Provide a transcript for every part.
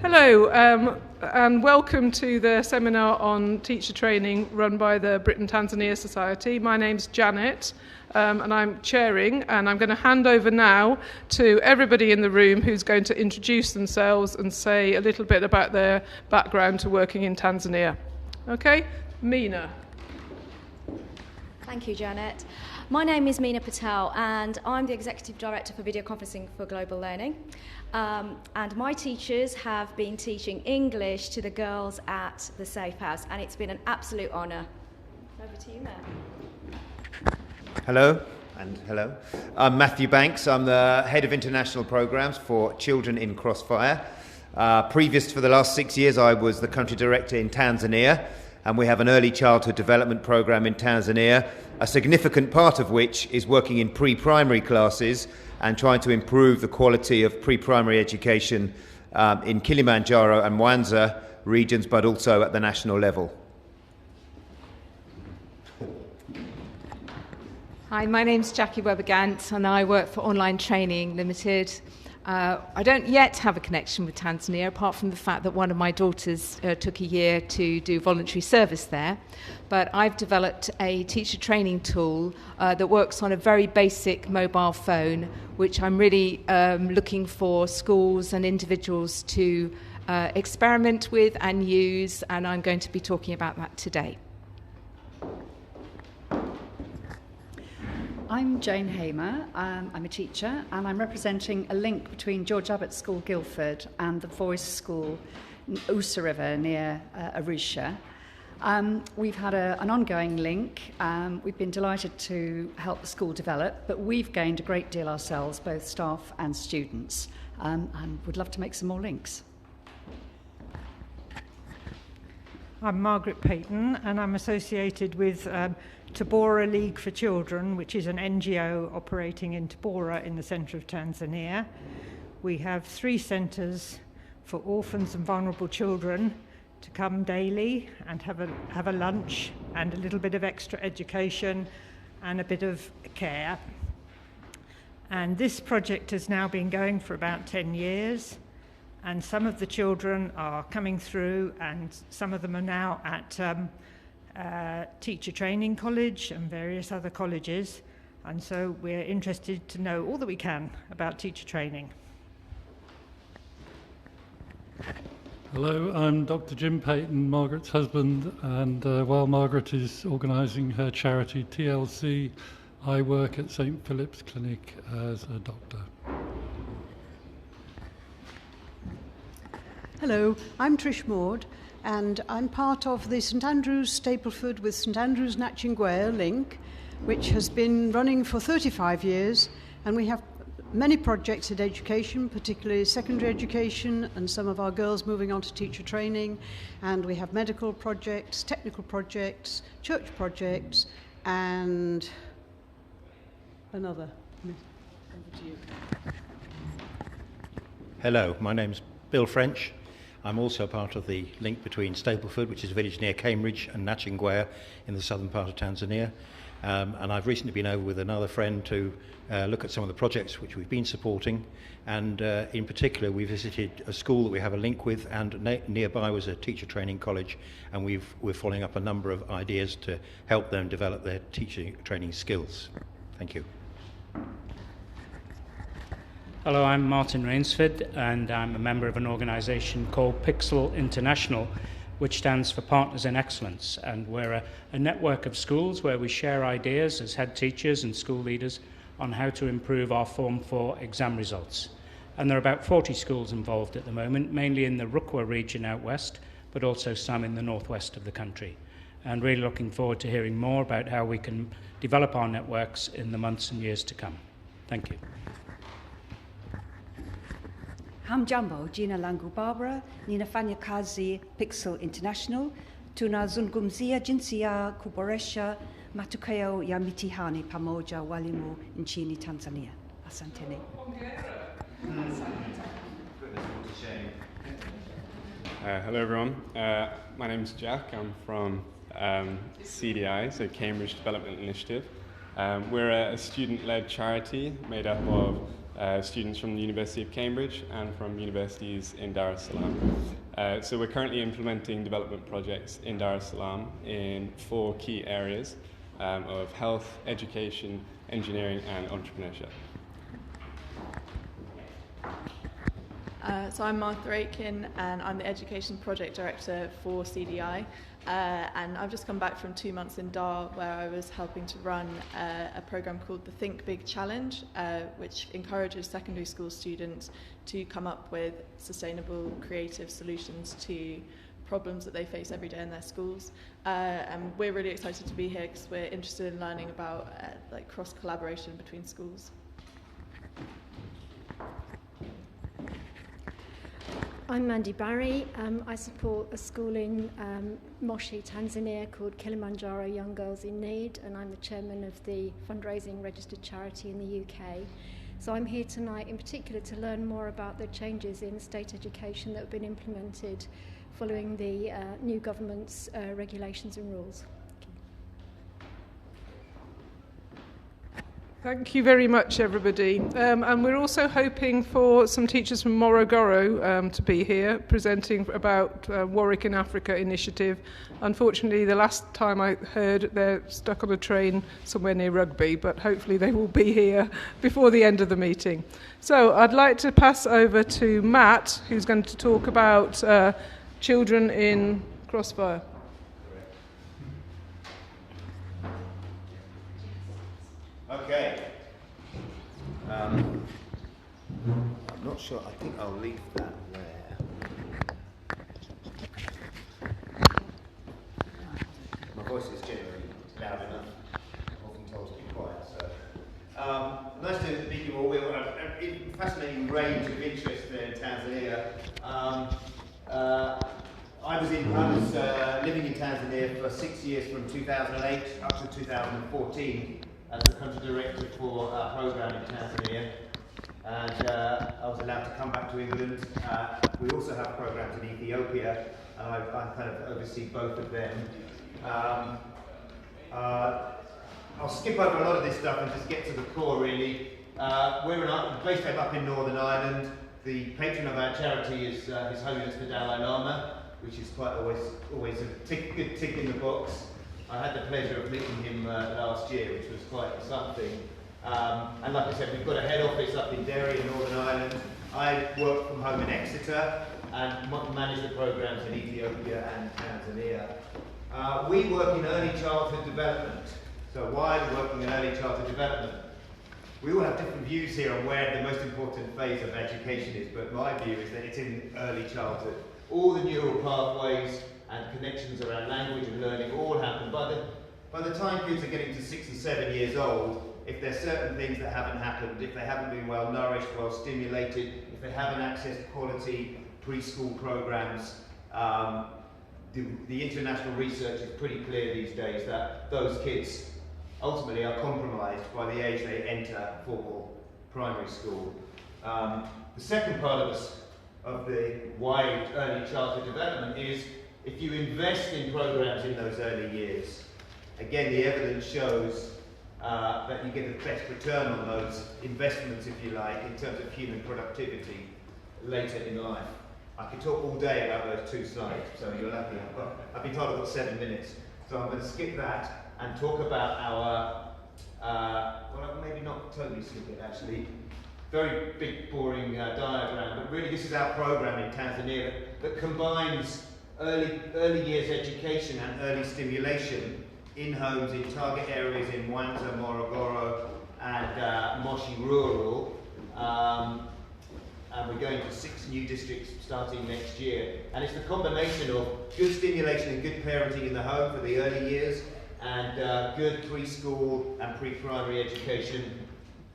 Hello, and welcome to the seminar on teacher training run by the Britain-Tanzania Society. My name's Janet, and I'm chairing, and I'm going to hand over now to everybody in the room who's going to introduce themselves and say a little bit about their background to working in Tanzania. Okay, Mina. Thank you, Janet. My name is Meena Patel, and I'm the Executive Director for Video Conferencing for Global Learning. And my teachers have been teaching English to the girls at the Safe House, and it's been an absolute honour. Over to you, Matt. Hello, and hello. I'm Matthew Banks. I'm the Head of International Programmes for Children in Crossfire. Previous for the last 6 years, I was the Country Director in Tanzania, and we have an early childhood development programme in Tanzania, a significant part of which is working in pre-primary classes and trying to improve the quality of pre-primary education in Kilimanjaro and Mwanza regions, but also at the national level. Hi, my name's Jackie Webber-Gant, and I work for Online Training Limited. I don't yet have a connection with Tanzania, apart from the fact that one of my daughters took a year to do voluntary service there. But I've developed a teacher training tool that works on a very basic mobile phone, which I'm really looking for schools and individuals to experiment with and use, and I'm going to be talking about that today. I'm Jane Hamer. I'm a teacher, and I'm representing a link between George Abbott School, Guildford, and the Voice School, Usa River, near Arusha. We've had an ongoing link. We've been delighted to help the school develop, but we've gained a great deal ourselves, both staff and students, and would love to make some more links. I'm Margaret Payton, and I'm associated with Tabora League for Children, which is an NGO operating in Tabora in the centre of Tanzania. We have 3 centres for orphans and vulnerable children to come daily and have a lunch and a little bit of extra education and a bit of care. And this project has now been going for about 10 years, and some of the children are coming through, and some of them are now at Teacher Training College and various other colleges, and so we're interested to know all that we can about teacher training. Hello, I'm Dr. Jim Payton, Margaret's husband, and while Margaret is organising her charity TLC, I work at St Philip's Clinic as a doctor. Hello, I'm Trish Maud, and I'm part of the St Andrews Stapleford with St Andrews Nachingwea link, which has been running for 35 years, and we have many projects in education, particularly secondary education, and some of our girls moving on to teacher training, and we have medical projects, technical projects, church projects, and another. Over to you. Hello, my name's Bill French. I'm also part of the link between Stapleford, which is a village near Cambridge, and Nachingwea in the southern part of Tanzania. And I've recently been over with another friend to look at some of the projects which we've been supporting. And in particular, we visited a school that we have a link with, and nearby was a teacher training college. And we're following up a number of ideas to help them develop their teacher training skills. Thank you. Hello, I'm Martin Rainsford, and I'm a member of an organisation called Pixel International, which stands for Partners in Excellence. And we're a network of schools where we share ideas as head teachers and school leaders on how to improve our Form 4 exam results. And there are about 40 schools involved at the moment, mainly in the Rukwa region out west, but also some in the northwest of the country. And really looking forward to hearing more about how we can develop our networks in the months and years to come. Thank you. Hamjambo, jina langu Barbara, ninafanya kazi Pixel International. Tunazungumzia jinsi ya kuboresha matokeo ya mitihani pamoja walimu nchini Tanzania. Asanteni. Hello everyone, my name's Jack. I'm from CDI, so Cambridge Development Initiative. We're a student-led charity made up of students from the University of Cambridge and from universities in Dar es Salaam. So we're currently implementing development projects in Dar es Salaam in 4 key areas of health, education, engineering and entrepreneurship. So I'm Martha Aitken and I'm the Education Project Director for CDI, and I've just come back from 2 months in Dar where I was helping to run a programme called the Think Big Challenge, which encourages secondary school students to come up with sustainable, creative solutions to problems that they face every day in their schools. And we're really excited to be here because we're interested in learning about like cross-collaboration between schools. I'm Mandy Barry. I support a school in Moshi, Tanzania called Kilimanjaro Young Girls in Need, and I'm the chairman of the fundraising registered charity in the UK. So I'm here tonight in particular to learn more about the changes in state education that have been implemented following the new government's regulations and rules. Thank you very much, everybody. And we're also hoping for some teachers from Morogoro to be here presenting about Warwick in Africa initiative. Unfortunately, the last time I heard, they're stuck on a train somewhere near Rugby, but hopefully they will be here before the end of the meeting. So I'd like to pass over to Matt, who's going to talk about children in Crossfire. Okay. I'm not sure. I think I'll leave that there. My voice is generally loud enough. I'm often told to be quiet. So, nice to meet you all. We have a fascinating range of interests there in Tanzania. I was living in Tanzania for 6 years from 2008 up to 2014. As the country director for our programme in Tanzania, and I was allowed to come back to England. We also have programmes in Ethiopia, and I kind of oversee both of them. I'll skip over a lot of this stuff and just get to the core, really. We're based up in Northern Ireland. The patron of our charity is His Holiness the Dalai Lama, which is quite always a good tick in the box. I had the pleasure of meeting him last year, which was quite something. And like I said, we've got a head office up in Derry in Northern Ireland. I work from home in Exeter and manage the programmes in Ethiopia and Tanzania. We work in early childhood development. So why are we working in early childhood development? We all have different views here on where the most important phase of education is, but my view is that it's in early childhood. All the neural pathways and connections around language and learning all happen. By the time kids are getting to 6 and 7 years old, if there's certain things that haven't happened, if they haven't been well nourished, well stimulated, if they haven't accessed quality preschool programs, the international research is pretty clear these days that those kids ultimately are compromised by the age they enter formal primary school. The second part of the wide early childhood development is if you invest in programs in those early years, again, the evidence shows that you get the best return on those investments, if you like, in terms of human productivity later in life. I could talk all day about those 2 slides, so you're lucky. I've been told I've got 7 minutes, so I'm going to skip that and talk about our, well, maybe not totally skip it actually, very big, boring diagram, but really this is our program in Tanzania that combines early years education and early stimulation in homes in target areas in Mwanza, Morogoro and Moshi Rural. And we're going to 6 new districts starting next year. And it's the combination of good stimulation and good parenting in the home for the early years and good preschool and pre-primary education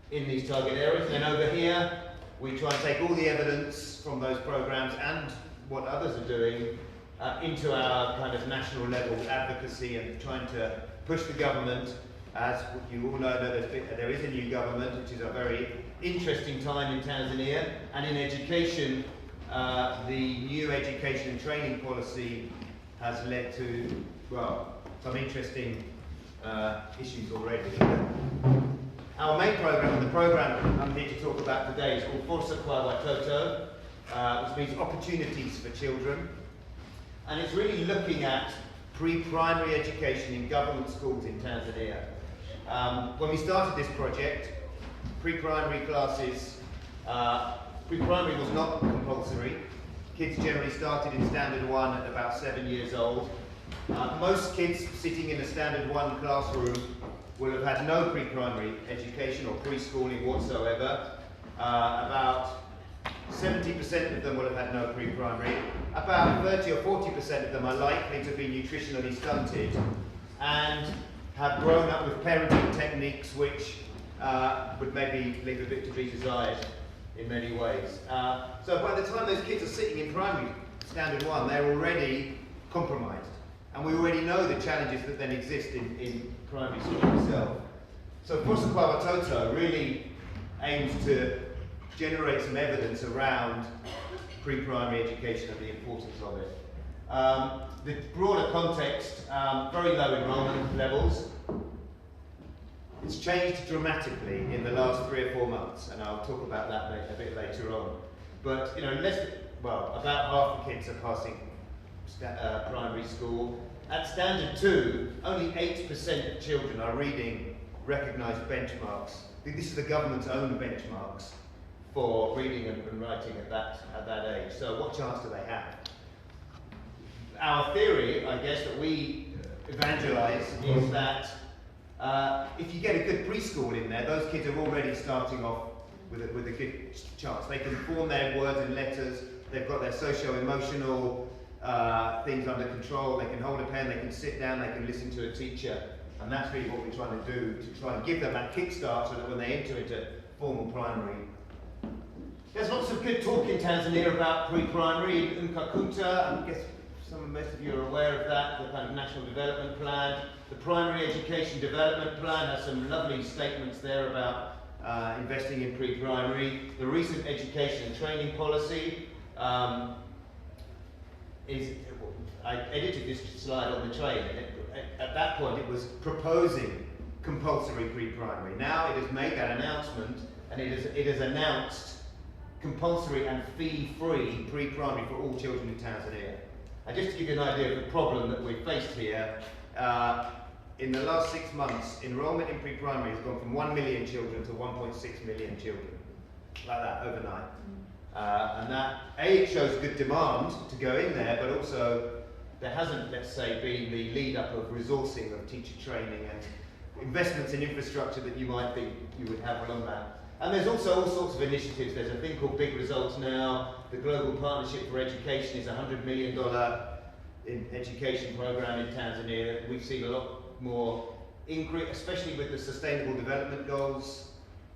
in these target areas. And then over here, we try and take all the evidence from those programs and what others are doing into our kind of national level advocacy and trying to push the government. As you all know, there is a new government, which is a very interesting time in Tanzania. And in education, the new education and training policy has led to, well, some interesting issues already. Our main programme, and the programme I'm here to talk about today, is called Força kwa Watoto, which means opportunities for children. And it's really looking at pre-primary education in government schools in Tanzania. When we started this project, pre-primary classes, pre-primary was not compulsory. Kids generally started in Standard 1 at about 7 years old. Most kids sitting in a Standard 1 classroom will have had no pre-primary education or preschooling whatsoever. About 70% of them will have had no pre-primary. About 30 or 40% of them are likely to be nutritionally stunted and have grown up with parenting techniques which would maybe leave a bit to be desired in many ways. So by the time those kids are sitting in primary Standard 1, they're already compromised. And we already know the challenges that then exist in primary school itself. So Força kwa Watoto really aims to generate some evidence around pre-primary education and the importance of it. The broader context, very low enrolment levels. It's changed dramatically in the last 3 or 4 months, and I'll talk about that a bit later on. But about half the kids are passing primary school. At Standard 2, only 8% of children are reading recognised benchmarks. This is the government's own benchmarks for reading and writing at that age. So what chance do they have? Our theory, I guess, that we evangelise is that if you get a good preschool in there, those kids are already starting off with a good chance. They can form their words and letters, they've got their socio-emotional things under control, they can hold a pen, they can sit down, they can listen to a teacher, and that's really what we're trying to do, to try and give them that kickstart so that when they enter into formal primary. There's lots of good talk in Tanzania about pre-primary, in Mkakuta, I guess most of you are aware of that, the kind of National Development Plan. The Primary Education Development Plan has some lovely statements there about investing in pre-primary. The recent education and training policy I edited this slide on the train, and at that point it was proposing compulsory pre-primary. Now it has made that announcement, and it has announced compulsory and fee-free pre-primary for all children in Tanzania. And just to give you an idea of the problem that we've faced here, in the last 6 months, enrolment in pre-primary has gone from 1 million children to 1.6 million children, like that, overnight. And that, it shows good demand to go in there, but also there hasn't, let's say, been the lead-up of resourcing of teacher training and investments in infrastructure that you might think you would have along that. And there's also all sorts of initiatives. There's a thing called Big Results now. The Global Partnership for Education is a $100 million education program in Tanzania. We've seen a lot more increase, especially with the Sustainable Development Goals.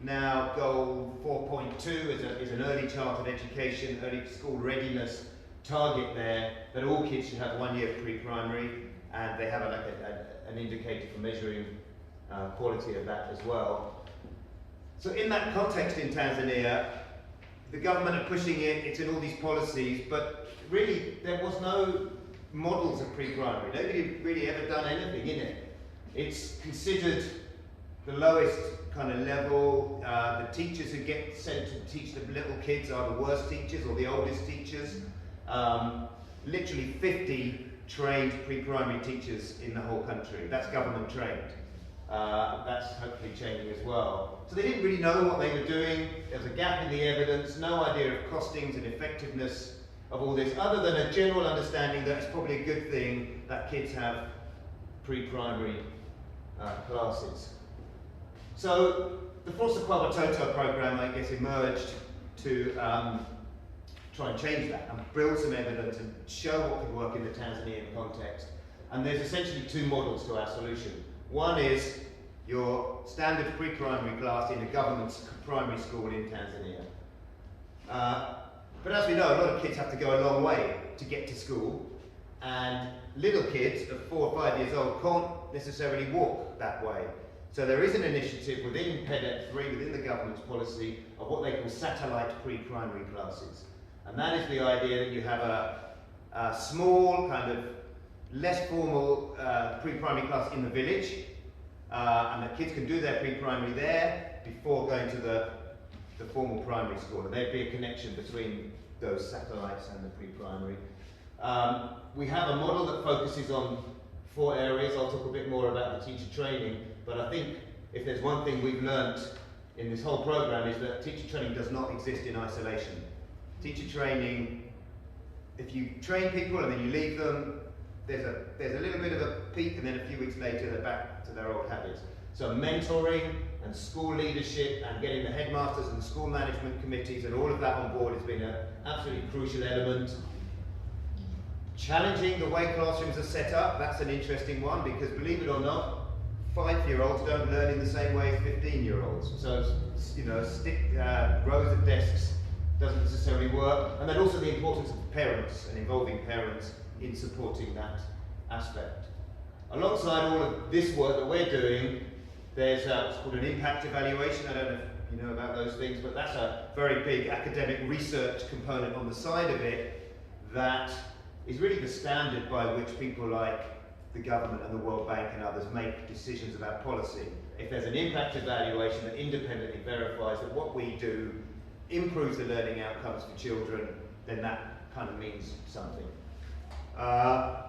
Now, Goal 4.2 is an early childhood education, early school readiness target there, that all kids should have 1 year of pre-primary, and they have an indicator for measuring quality of that as well. So in that context in Tanzania, the government are pushing it, it's in all these policies, but really there was no models of pre-primary. Nobody really ever done anything in it. It's considered the lowest kind of level. The teachers who get sent to teach the little kids are the worst teachers or the oldest teachers. Literally 50 trained pre-primary teachers in the whole country. That's government trained. That's hopefully changing as well. So they didn't really know what they were doing. There was a gap in the evidence, no idea of costings and effectiveness of all this, other than a general understanding that it's probably a good thing that kids have pre-primary classes. So the Força kwa Watoto program, I guess, emerged to try and change that and build some evidence and show what could work in the Tanzanian context. And there's essentially 2 models to our solution. One is your standard pre-primary class in a government primary school in Tanzania. But as we know, a lot of kids have to go a long way to get to school, and little kids of 4 or 5 years old can't necessarily walk that way. So there is an initiative within PEDEP 3, within the government's policy, of what they call satellite pre-primary classes. And that is the idea that you have a small, kind of less formal pre-primary class in the village, and the kids can do their pre-primary there. before going to the formal primary school, and there'd be a connection between those satellites and the pre-primary. We have a model that focuses on 4 areas. I'll talk a bit more about the teacher training, but I think if there's one thing we've learnt in this whole program is that teacher training does not exist in isolation. Teacher training, if you train people and then you leave them, there's a little bit of a peak, and then a few weeks later they're back to their old habits. So mentoring and school leadership and getting the headmasters and school management committees and all of that on board has been an absolutely crucial element. Challenging the way classrooms are set up, that's an interesting one, because believe it or not, 5-year-olds don't learn in the same way as 15-year-olds. So, rows of desks doesn't necessarily work. And then also the importance of parents and involving parents in supporting that aspect. Alongside all of this work that we're doing, there's what's called an impact evaluation. I don't know if you know about those things, but that's a very big academic research component on the side of it that is really the standard by which people like the government and the World Bank and others make decisions about policy. If there's an impact evaluation that independently verifies that what we do improves the learning outcomes for children, then that kind of means something. I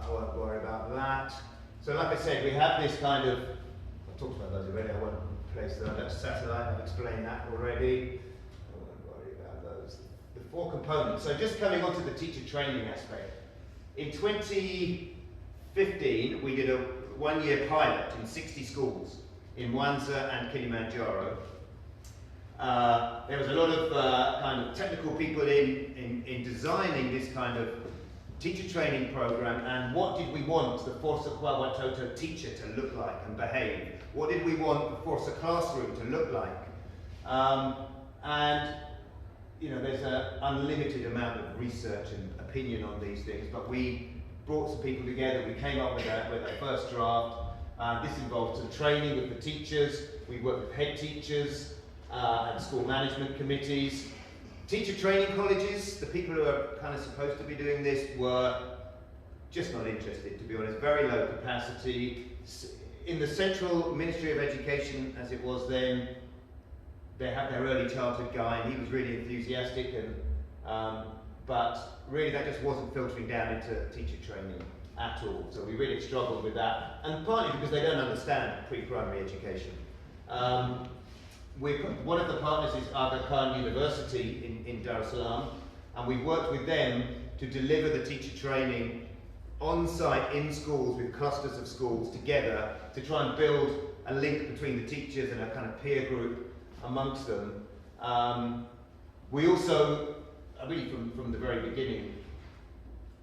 won't worry about that. So like I said, we have this kind of, I've talked about those already, I won't place them. That's satellite, I've explained that already. I won't worry about those. The 4 components. So just coming on to the teacher training aspect. In 2015, we did a 1-year pilot in 60 schools in Mwanza and Kilimanjaro. There was a lot of kind of technical people in designing this kind of teacher training program, and what did we want the Força Watoto teacher to look like and behave? What did we want the Força classroom to look like? And you know, there's an unlimited amount of research and opinion on these things, but we brought some people together, we came up with a first draft. This involved some training with the teachers, we worked with head teachers and school management committees. Teacher training colleges, the people who are kind of supposed to be doing this were just not interested, to be honest, very low capacity. In the Central Ministry of Education, as it was then, they had their early childhood guy, and he was really enthusiastic, and but really that just wasn't filtering down into teacher training at all. So we really struggled with that, and partly because they don't understand pre-primary education. One of the partners is Aga Khan University in Dar es Salaam, and we've worked with them to deliver the teacher training on-site in schools with clusters of schools together to try and build a link between the teachers and a kind of peer group amongst them. We also, really from the very beginning,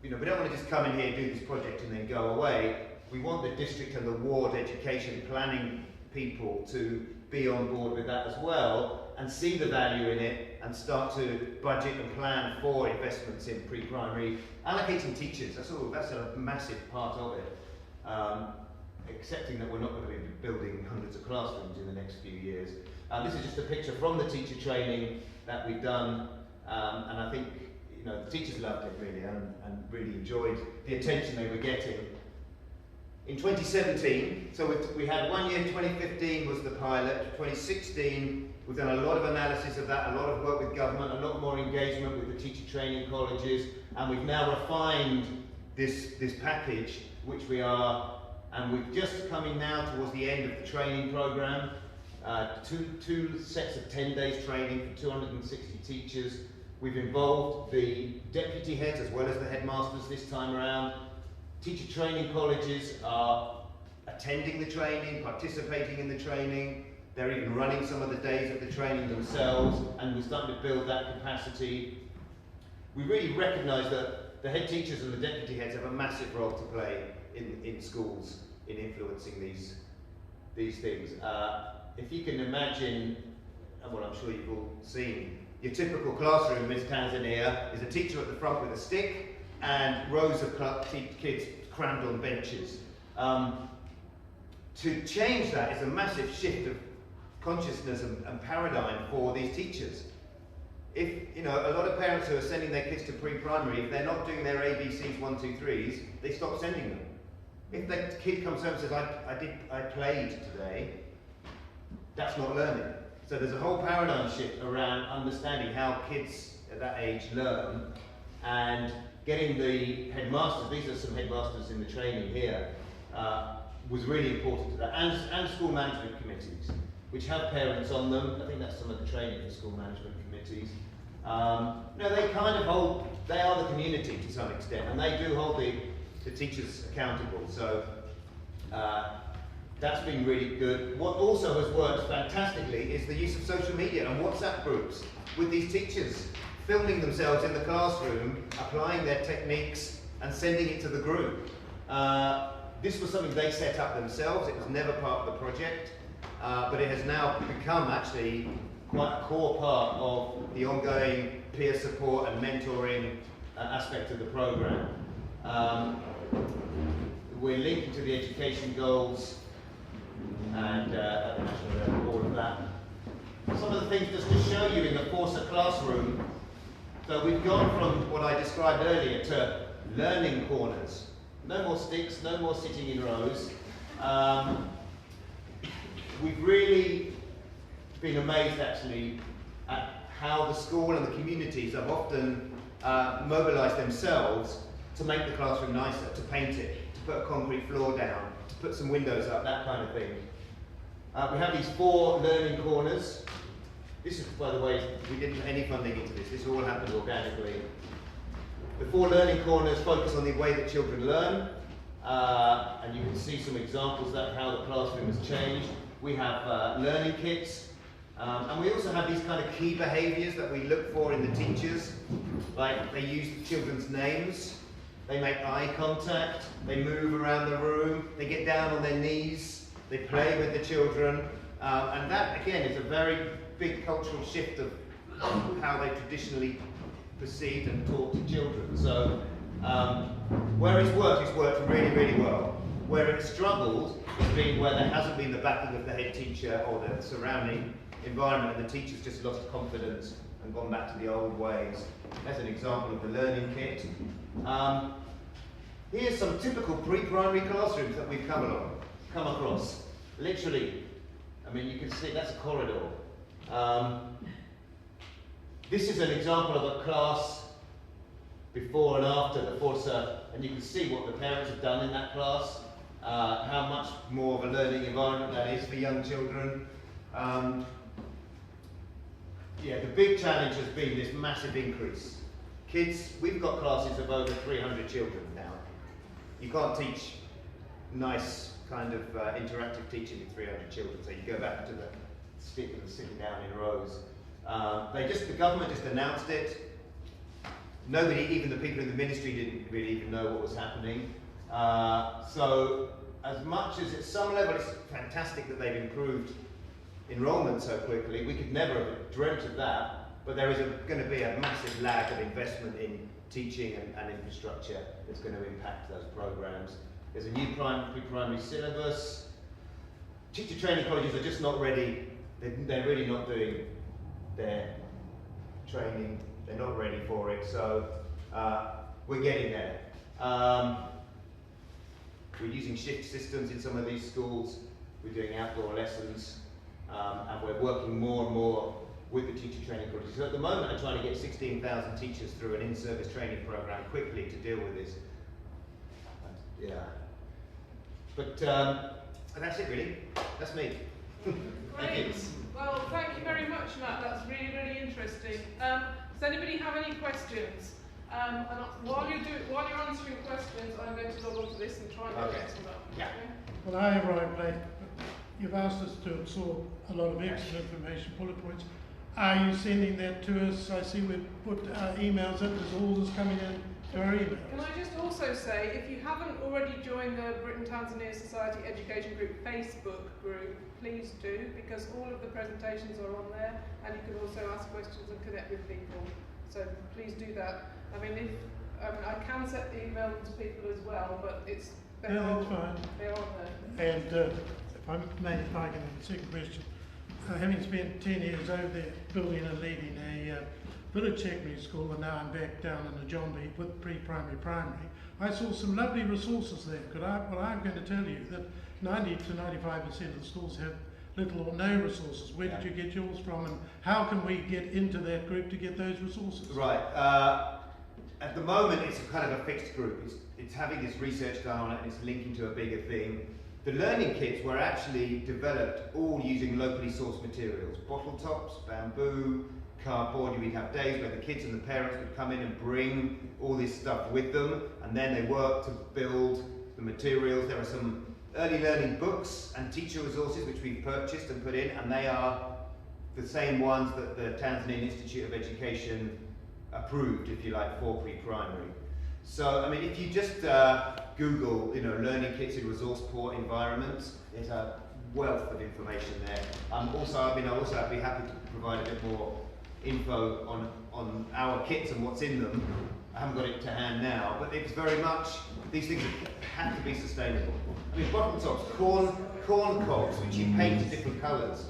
you know, we don't want to just come in here, do this project and then go away. We want the district and the ward education planning people to be on board with that as well and see the value in it and start to budget and plan for investments in pre-primary. Allocating teachers, that's a massive part of it. Accepting that we're not going to be building hundreds of classrooms in the next few years. This is just a picture from the teacher training that we've done, and I think the teachers loved it really and really enjoyed the attention they were getting. In 2017, so we had 1 year, 2015 was the pilot, 2016 we've done a lot of analysis of that, a lot of work with government, a lot more engagement with the teacher training colleges, and we've now refined this package, which we are, and we're just coming now towards the end of the training program. Two sets of 10 days training for 260 teachers. We've involved the deputy heads as well as the headmasters this time around. Teacher training colleges are attending the training, participating in the training. They're even running some of the days of the training themselves, and we're starting to build that capacity. We really recognise that the head teachers and the deputy heads have a massive role to play in schools in influencing these things. If you can imagine, well, I'm sure you've all seen, your typical classroom in Tanzania is a teacher at the front with a stick and rows of kids crammed on benches. To change that is a massive shift of consciousness and paradigm for these teachers. If, a lot of parents who are sending their kids to pre-primary, if they're not doing their ABCs 1, 2, 3s, they stop sending them. If the kid comes home and says, I played today, that's not learning. So there's a whole paradigm shift around understanding how kids at that age learn, and getting the headmasters, these are some headmasters in the training here, was really important to that, and school management committees, which have parents on them. I think that's some of the training for school management committees. They kind of hold, they are the community to some extent, and they do hold the teachers accountable. So that's been really good. What also has worked fantastically is the use of social media and WhatsApp groups with these teachers, filming themselves in the classroom, applying their techniques and sending it to the group. This was something they set up themselves. It was never part of the project, but it has now become actually quite a core part of the ongoing peer support and mentoring aspect of the program. We're linking to the education goals and at the national level, all of that. Some of the things just to show you in the Forza classroom. So we've gone from what I described earlier to learning corners. No more sticks, no more sitting in rows. We've really been amazed actually at how the school and the communities have often mobilised themselves to make the classroom nicer, to paint it, to put a concrete floor down, to put some windows up, that kind of thing. We have these 4 learning corners. This is, by the way, we didn't put any funding into this. This all happened organically. The 4 learning corners focus on the way that children learn, and you can see some examples of how the classroom has changed. We have learning kits, and we also have these kind of key behaviours that we look for in the teachers, like they use the children's names, they make eye contact, they move around the room, they get down on their knees, they play with the children, and that again is a very big cultural shift of how they traditionally perceived and taught to children. So where it's worked really, really well. Where it's struggled has been where there hasn't been the backing of the head teacher or the surrounding environment, and the teacher's just lost confidence and gone back to the old ways. That's an example of the learning kit. Here's some typical pre-primary classrooms that we've come across. Literally, I mean, you can see that's a corridor. This is an example of a class before and after the Forza, and you can see what the parents have done in that class, how much more of a learning environment that is for young children. The big challenge has been this massive increase. Kids, we've got classes of over 300 children now. You can't teach nice kind of interactive teaching with 300 children, so you go back to the stick and sitting down in rows. The government just announced it. Nobody, even the people in the ministry, didn't really even know what was happening. So as much as at some level it's fantastic that they've improved enrolment so quickly, we could never have dreamt of that, but there is going to be a massive lag of investment in teaching and infrastructure that's going to impact those programs. There's a new pre-primary syllabus. Teacher training colleges are just not ready. They're really not doing their training. They're not ready for it. So we're getting there. We're using shift systems in some of these schools. We're doing outdoor lessons. And we're working more and more with the teacher training colleges. So at the moment, I'm trying to get 16,000 teachers through an in-service training program quickly to deal with this. But that's it, really. That's me. Great. Well, thank you very much, Matt. That's really, really interesting. Does anybody have any questions? And while you're answering questions, I'm going to log on to this and try and get some up. Yeah. Well, I arrived late. You've asked us to absorb a lot of extra information, bullet points. Are you sending that to us? I see we've put emails up. There's all this coming in to our emails. Can I just also say, if you haven't already joined the Britain Tanzania Society Education Group Facebook group, please do, because all of the presentations are on there, and you can also ask questions and connect with people. So please do that. I mean, I can set the email to people as well, but that's fine. They're on there. And if I may, if I can, the second question. Having spent 10 years over there building and leading a village secondary school, and now I'm back down in the John B with pre-primary, primary, I saw some lovely resources there. What I'm going to tell you that 90 to 95% of the schools have little or no resources. Where did you get yours from, and how can we get into that group to get those resources? Right. At the moment, it's a kind of a fixed group. It's having this research done on it, and it's linking to a bigger thing. The learning kits were actually developed all using locally sourced materials. Bottle tops, bamboo, cardboard. We'd have days where the kids and the parents would come in and bring all this stuff with them, and then they worked to build the materials. There are some early learning books and teacher resources which we've purchased and put in, and they are the same ones that the Tanzanian Institute of Education approved, if you like, for pre-primary. So, I mean, if you just Google, learning kits in resource poor environments, there's a wealth of information there. Also, I'd be happy to provide a bit more info on our kits and what's in them. I haven't got it to hand now, but it's very much, these things have to be sustainable. I mean, bottle tops, corn cobs, which you paint different colours.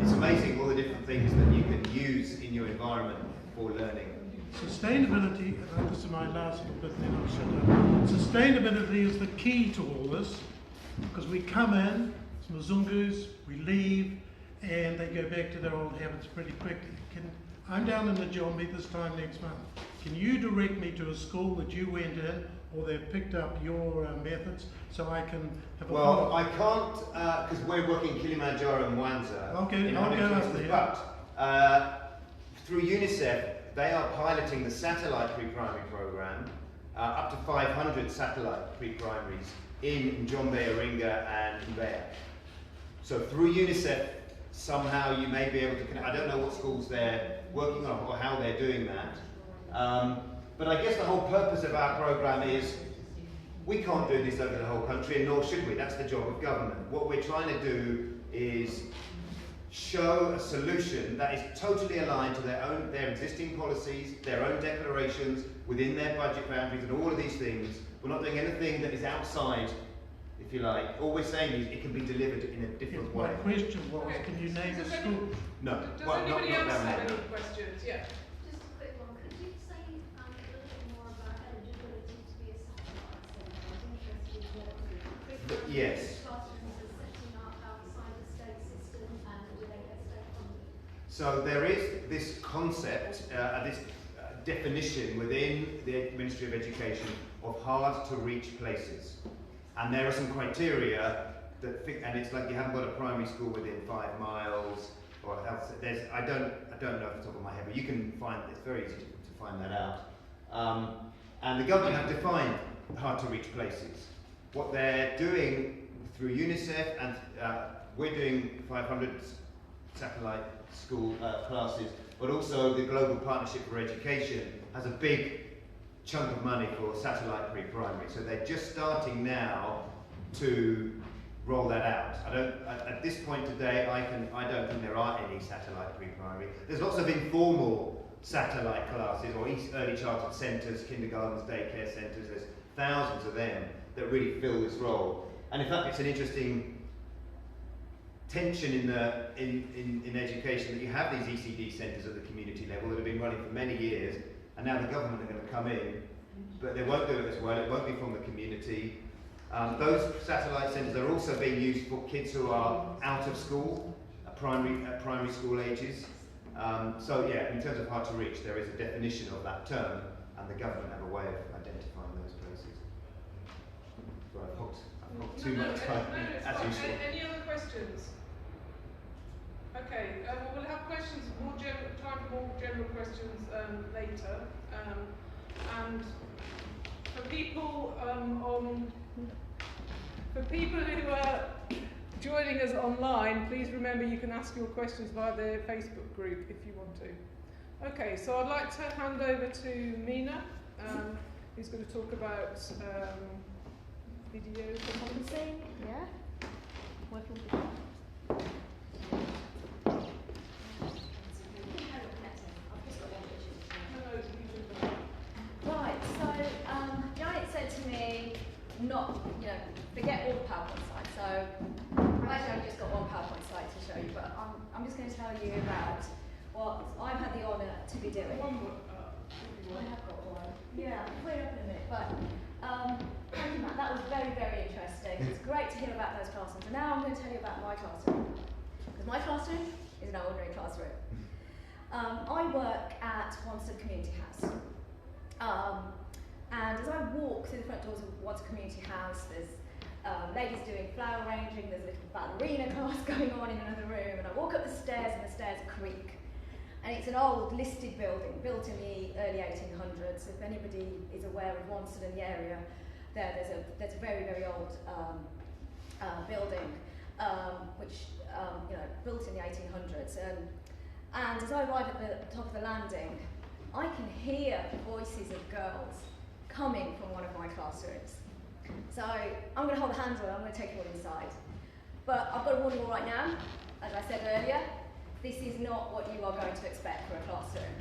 It's amazing all the different things that you can use in your environment for learning. Sustainability, and this is my last little bit, then I'll shut up. Sustainability is the key to all this, because we come in, it's Mzungus, we leave, and they go back to their old habits pretty quickly. I'm down in the Njombe this time next month. Can you direct me to a school that you went in, or they've picked up your methods, so I can have a Well, I can't, because we're working Kilimanjaro and Mwanza. Okay, I'll go up there. But through UNICEF, they are piloting the satellite pre-primary program, up to 500 satellite pre-primaries in Njombe, Iringa and Mbeya. So through UNICEF, somehow you may be able to connect. I don't know what schools they're working on or how they're doing that. But I guess the whole purpose of our program is we can't do this over the whole country, and nor should we. That's the job of government. What we're trying to do is show a solution that is totally aligned to their existing policies, their own declarations, within their budget boundaries, and all of these things. We're not doing anything that is outside, if you like. All we're saying is it can be delivered in a different way. My question was, can you name a school? No. Does anybody else have any questions? Yeah. Just a quick one. Could you say a little bit more about eligibility to be a satellite centre? I was interested in the Yes. classrooms are setting up outside the state system, and do they get state funded? So there is this concept, this definition within the Ministry of Education of hard-to-reach places. And there are some criteria that and it's like you haven't got a primary school within 5 miles, or else I don't know off the top of my head, but you can find, it's very easy to find that out. And the government have defined hard-to-reach places. What they're doing through UNICEF, and we're doing 500 satellite school classes, but also the Global Partnership for Education has a big chunk of money for satellite pre-primary. So they're just starting now to roll that out. At this point today, I don't think there are any satellite pre-primary. There's lots of informal satellite classes or early childhood centres, kindergartens, daycare centres. There's thousands of them that really fill this role. And in fact, it's an interesting tension in education that you have these ECD centres at the community level that have been running for many years, and now the government are going to come in, but they won't do it as well. It won't be from the community. Those satellite centres are also being used for kids who are out of school, at primary school ages. So yeah, in terms of hard to reach, there is a definition of that term, and the government have a way of identifying those places. So I've hooked too much time, as usual. Any other questions? Okay, we'll have questions, time for more general questions later. And for people who are joining us online, please remember you can ask your questions via the Facebook group if you want to. Okay, so I'd like to hand over to Mina, who's going to talk about video conferencing. Yeah. Working with Right, so Janet said to me, forget all the PowerPoint slides. So I've only just got one PowerPoint slide to show you, but I'm just going to tell you about what I've had the honour to be doing. I have got one. Yeah, I'll put it up in a minute. But thank you, Matt. That was very, very interesting. It's great to hear about those classrooms. And now I'm going to tell you about my classroom. because my classroom is no ordinary classroom. I work at Wanstead Community House. And as I walk through the front doors of Wanstead Community House, there's ladies doing flower arranging, there's a little ballerina class going on in another room, and I walk up the stairs and the stairs creak. And it's an old listed building, built in the early 1800s. If anybody is aware of Wanstead and the area, there's a very, very old building, which built in the 1800s. And as I arrive at the top of the landing, I can hear voices of girls coming from one of my classrooms. So I'm going to hold the handle, I'm going to take you all inside. But I've got to warn you all right now, as I said earlier, this is not what you are going to expect for a classroom.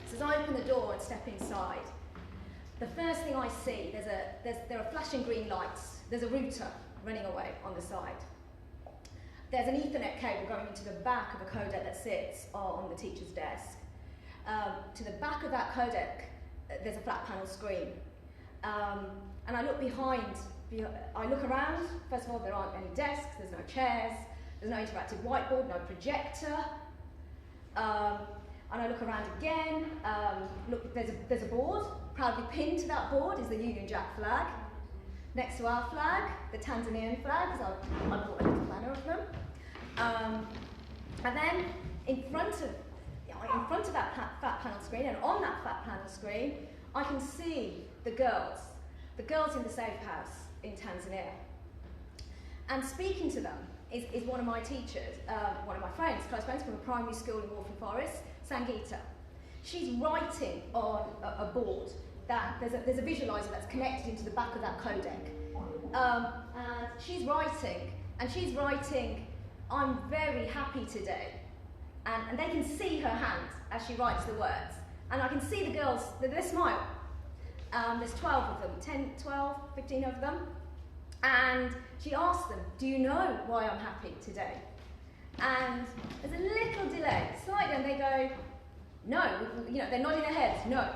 So as I open the door and step inside, the first thing I see, there are flashing green lights, there's a router running away on the side. There's an Ethernet cable going into the back of a codec that sits on the teacher's desk. To the back of that codec, there's a flat panel screen. And I look I look around. First of all, there aren't any desks, there's no chairs, there's no interactive whiteboard, no projector. And I look around again. Look, there's a board. Proudly pinned to that board is the Union Jack flag. Next to our flag, the Tanzanian flag, because I bought a little banner of them. And then in front of that flat panel screen, and on that flat panel screen, I can see the girls in the Safe House in Tanzania. And speaking to them is one of my teachers, one of my friends, close friends from a primary school in Waltham Forest, Sangeeta. She's writing on a board that there's a visualizer that's connected into the back of that codec. And she's writing, I'm very happy today. And they can see her hand as she writes the words. And I can see the girls, they smile. There's 12 of them, 10, 12, 15 of them. And she asks them, do you know why I'm happy today? And there's a little delay, slight, and they go, no. They're nodding their heads, no.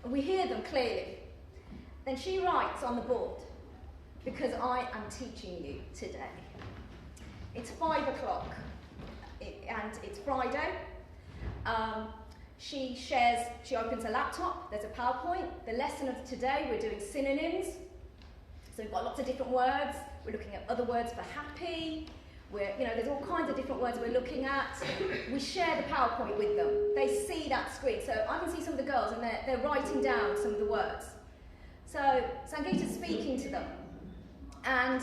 And we hear them clearly. Then she writes on the board, because I am teaching you today. It's 5 o'clock, and it's Friday. She opens a laptop, there's a PowerPoint. The lesson of today, we're doing synonyms. So we've got lots of different words. We're looking at other words for happy. There's all kinds of different words we're looking at. We share the PowerPoint with them. They see that screen. So I can see some of the girls and they're writing down some of the words. So Sangeeta's speaking to them. And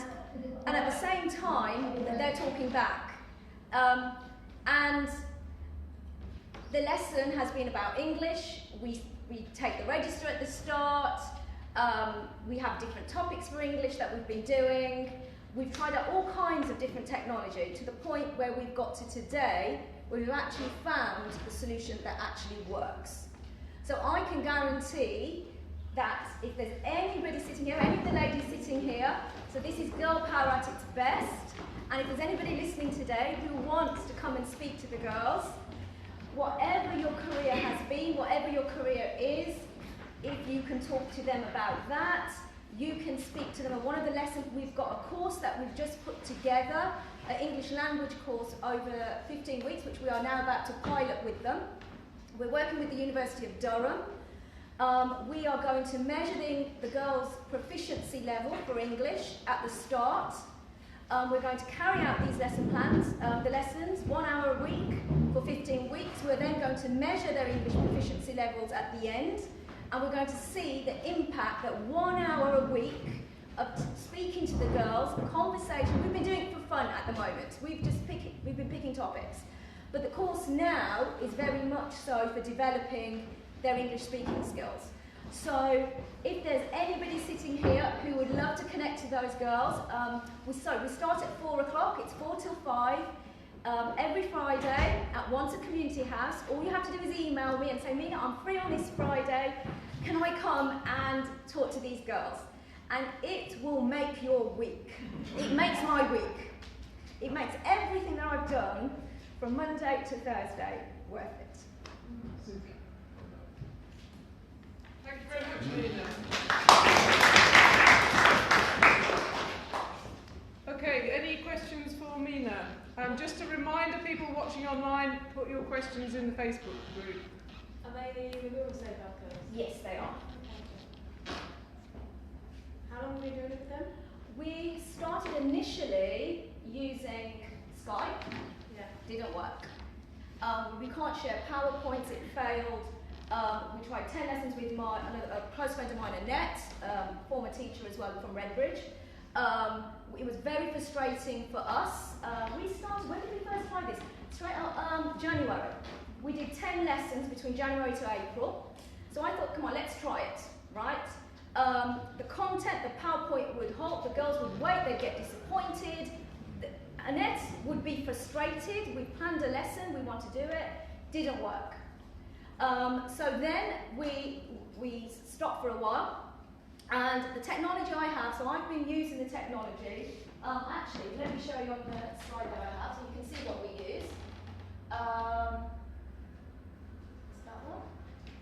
at the same time, they're talking back. And the lesson has been about English. We take the register at the start. We have different topics for English that we've been doing. We've tried out all kinds of different technology to the point where we've got to today, where we've actually found the solution that actually works. So I can guarantee that if there's anybody sitting here, any of the ladies sitting here, so this is girl power at its best, and if there's anybody listening today who wants to come and speak to the girls, whatever your career has been, whatever your career is, if you can talk to them about that, you can speak to them. And one of the lessons, we've got a course that we've just put together, an English language course over 15 weeks, which we are now about to pilot with them. We're working with the University of Durham. We are going to measure the girls' proficiency level for English at the start. We're going to carry out these lesson plans, the lessons, 1 hour a week for 15 weeks. We're then going to measure their English proficiency levels at the end. And we're going to see the impact that 1 hour a week of speaking to the girls, conversation. We've been doing it for fun at the moment. We've been picking topics. But the course now is very much so for developing their English speaking skills. So if there's anybody sitting here who would love to connect to those girls, we start at 4 o'clock, it's 4 till 5. Every Friday at Wanstead Community House. All you have to do is email me and say, Mina, I'm free on this Friday. Can I come and talk to these girls? And it will make your week. It makes my week. It makes everything that I've done from Monday to Thursday worth it. Thank you very much, Mina. Okay, any questions for Mina? Just a reminder. online, put your questions in the Facebook group. Are they the removal safe codes? Yes, they are. How long have we been doing it with them? We started initially using Skype. Yeah. Didn't work. We can't share PowerPoints, it failed. We tried 10 lessons with a close friend of mine, Annette, former teacher as well from Redbridge. It was very frustrating for us. We started, when did we first try this? Straight out January. We did 10 lessons between January to April. So I thought, come on, let's try it, right? The content, the PowerPoint would halt, the girls would wait, they'd get disappointed. Annette would be frustrated. We planned a lesson, we want to do it, didn't work. So then we stopped for a while. And the technology I have, so I've been using the technology. Actually, let me show you on the slide that I have so you can see what we use. Is that one?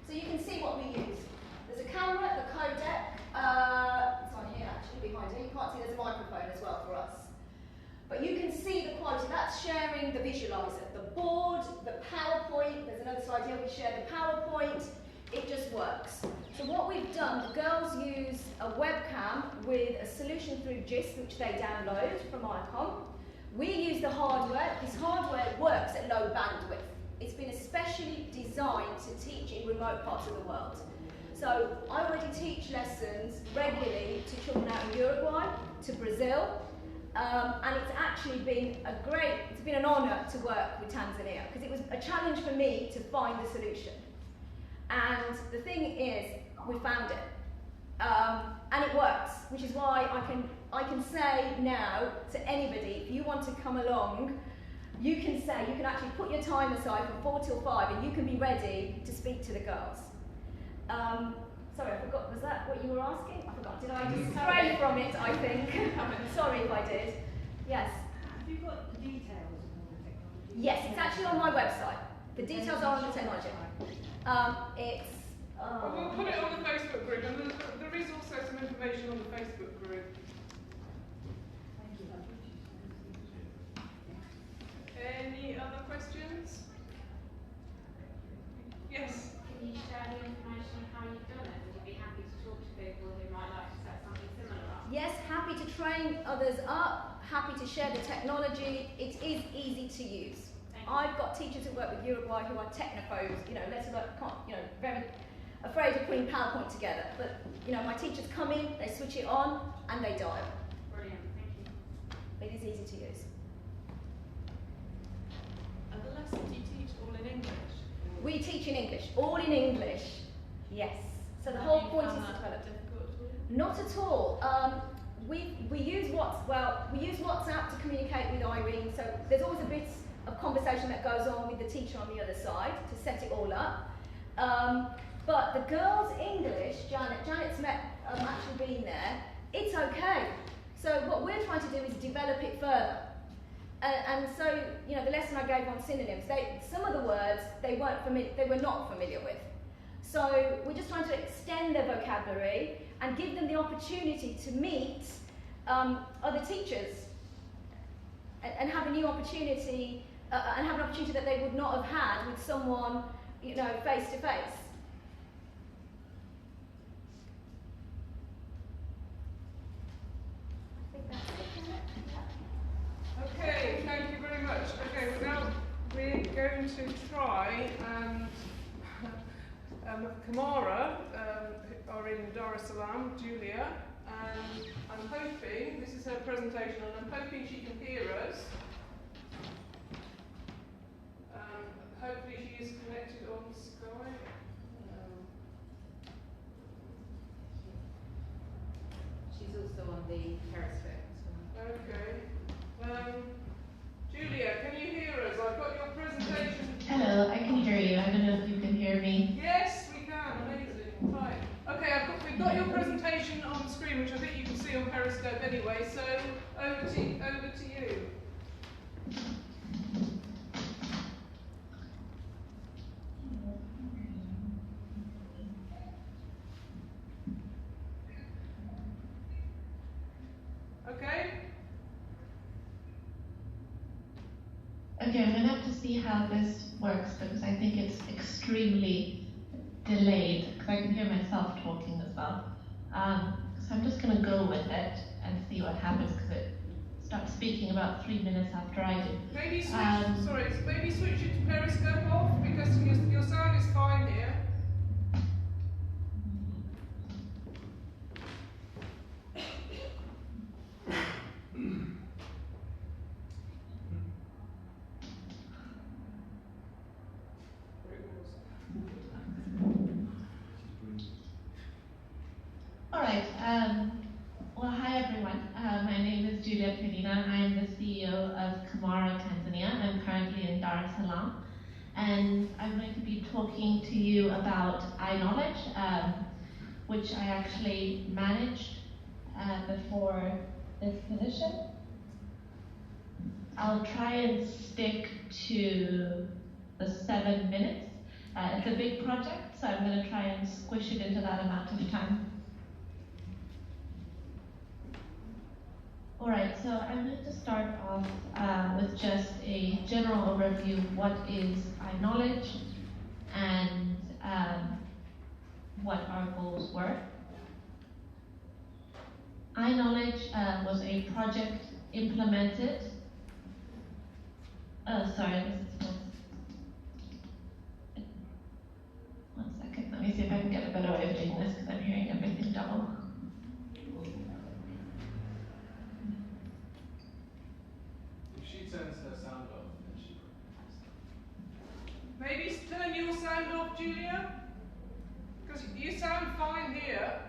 So you can see what we use. There's a camera, the codec. It's on here actually, behind here. You can't see there's a microphone as well for us. But you can see the quality. That's sharing the visualizer. The board, the PowerPoint. There's another slide here. We share the PowerPoint. It just works. So what we've done, the girls use a webcam with a solution through GIST, which they download from ICOM. We use the hardware. This hardware works at low bandwidth. It's been especially designed to teach in remote parts of the world. So I already teach lessons regularly to children out in Uruguay, to Brazil, and it's actually been it's been an honour to work with Tanzania, because it was a challenge for me to find the solution. And the thing is, we found it, and it works, which is why I can say now to anybody, if you want to come along, you can actually put your time aside from 4 till 5, and you can be ready to speak to the girls. Sorry, I forgot. Was that what you were asking? I forgot. Did I just stray from it? I think. Sorry if I did. Yes. Have you got the details of all the technology? Yes, it's actually on my website. The details are on the technology. We'll put it on the Facebook group, and there is also some information on the Facebook group. Any other questions? Yes? Can you share the information on how you've done it? Would you be happy to talk to people who might like to set something similar up? Yes, happy to train others up, happy to share the technology. It is easy to use. I've got teachers who work with Uruguay who are technophobes, very afraid of putting PowerPoint together. But, my teachers come in, they switch it on, and they dial. Brilliant, thank you. It is easy to use. And the lessons you teach all in English? We teach in English, all in English, yes. So the whole point is to develop. Not at all. We use WhatsApp to communicate with Irene, so there's always a bit of conversation that goes on with the teacher on the other side to set it all up. But the girls' English, Janet's actually been there, it's okay. So what we're trying to do is develop it further. And so, the lesson I gave on synonyms, some of the words they were not familiar with. So we're just trying to extend their vocabulary and give them the opportunity to meet other teachers and have a new opportunity, and have an opportunity that they would not have had with someone, face to face. Okay, thank you very much. Okay, now we're going to try Kamara are in Dar es Salaam, Julia, and I'm hoping, this is her presentation, and I'm hoping she can hear us. Hopefully she is connected on Skype. She's also on the Periscope as well. Okay. Julia, can you hear us? I've got your presentation. Hello, I can hear you. I don't know if you can hear me. Yes, we can. Amazing. Right. Okay, we've got your presentation on the screen, which I think you can see on Periscope anyway. So over to you. Okay, I'm going to have to see how this works because I think it's extremely delayed because I can hear myself talking as well. So I'm just going to go with it and see what happens because it starts speaking about 3 minutes after I do. Maybe switch it to Periscope off because your sound is fine here. All right. Well, hi everyone. My name is Julia Perina. I'm the CEO of Kamara, Tanzania. I'm currently in Dar es Salaam. And I'm going to be talking to you about iKnowledge, which I actually managed before this position. I'll try and stick to the 7 minutes. It's a big project, so I'm going to try and squish it into that amount of time. All right, so I'm going to start off with just a general overview of what is iKnowledge and what our goals were. iKnowledge was a project implemented. Oh, sorry, this is one second. Let me see if I can get a better way of doing this because I'm hearing everything double. Turns her sound off. Maybe turn your sound off, Julia? Because you sound fine here.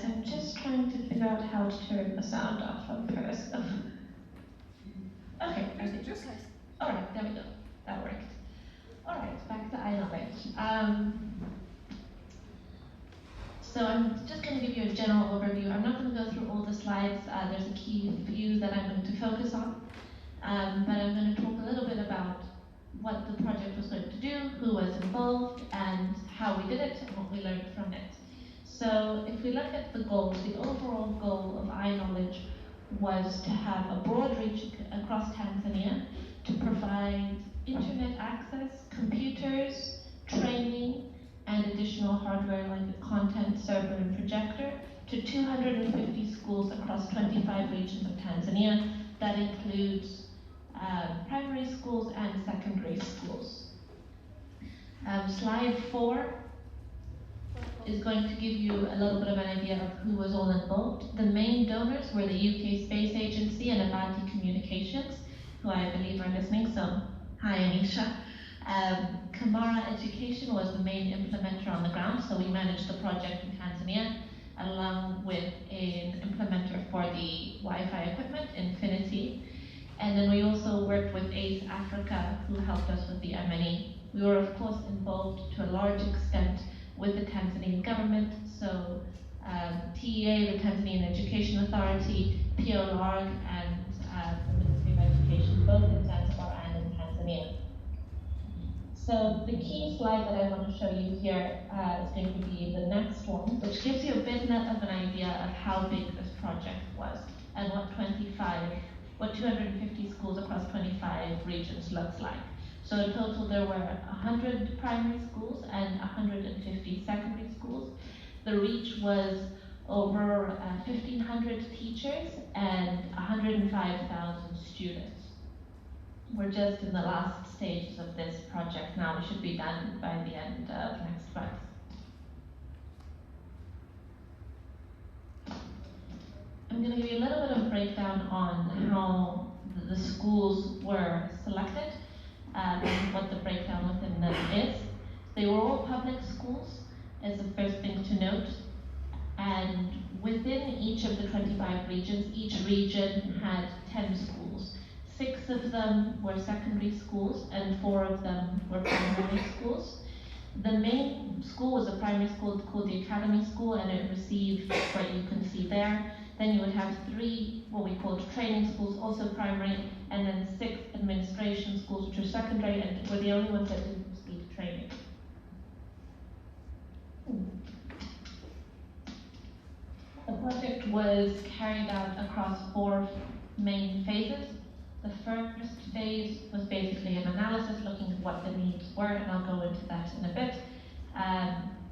I'm just trying to figure out how to turn the sound off on Periscope. Okay, all right, there we go. That worked. All right, back to iKnowledge. So I'm just going to give you a general overview. I'm not going to go through all the slides. There's a key few that I'm going to focus on. But I'm going to talk a little bit about what the project was going to do, who was involved, and how we did it, and what we learned from it. So if we look at the goals, the overall goal of iKnowledge was to have a broad reach across Tanzania to provide internet access, computers, training, and additional hardware like a content server and projector to 250 schools across 25 regions of Tanzania. That includes primary schools and secondary schools. Slide 4 is going to give you a little bit of an idea of who was all involved. The main donors were the UK Space Agency and Avanti Communications, who I believe are listening, so hi Anisha. Kamara Education was the main implementer on the ground, so we managed the project in Tanzania, along with an implementer for the Wi-Fi equipment, Infinity. And then we also worked with ACE Africa, who helped us with the M&E. We were, of course, involved to a large extent with the Tanzanian government, so TEA, the Tanzanian Education Authority, POLARG, and the Ministry of Education, both in Zanzibar and in Tanzania. So the key slide that I want to show you here is going to be the next one, which gives you a bit of an idea of how big this project was and what 250 schools across 25 regions looks like. So in total there were 100 primary schools and 150 secondary schools. The reach was over 1,500 teachers and 105,000 students. We're just in the last stages of this project now. We should be done by the end of next month. I'm going to give you a little bit of breakdown on how the schools were selected and what the breakdown within them is. They were all public schools, as the first thing to note. And within each of the 25 regions, each region had 10 schools. 6 of them were secondary schools and 4 of them were primary schools. The main school was a primary school called the Academy School, and it received what you can see there, Then you would have 3 what we called training schools, also primary, and then 6 administration schools, which are secondary, and were the only ones that didn't speak training. The project was carried out across 4 main phases. The first phase was basically an analysis looking at what the needs were, and I'll go into that in a bit.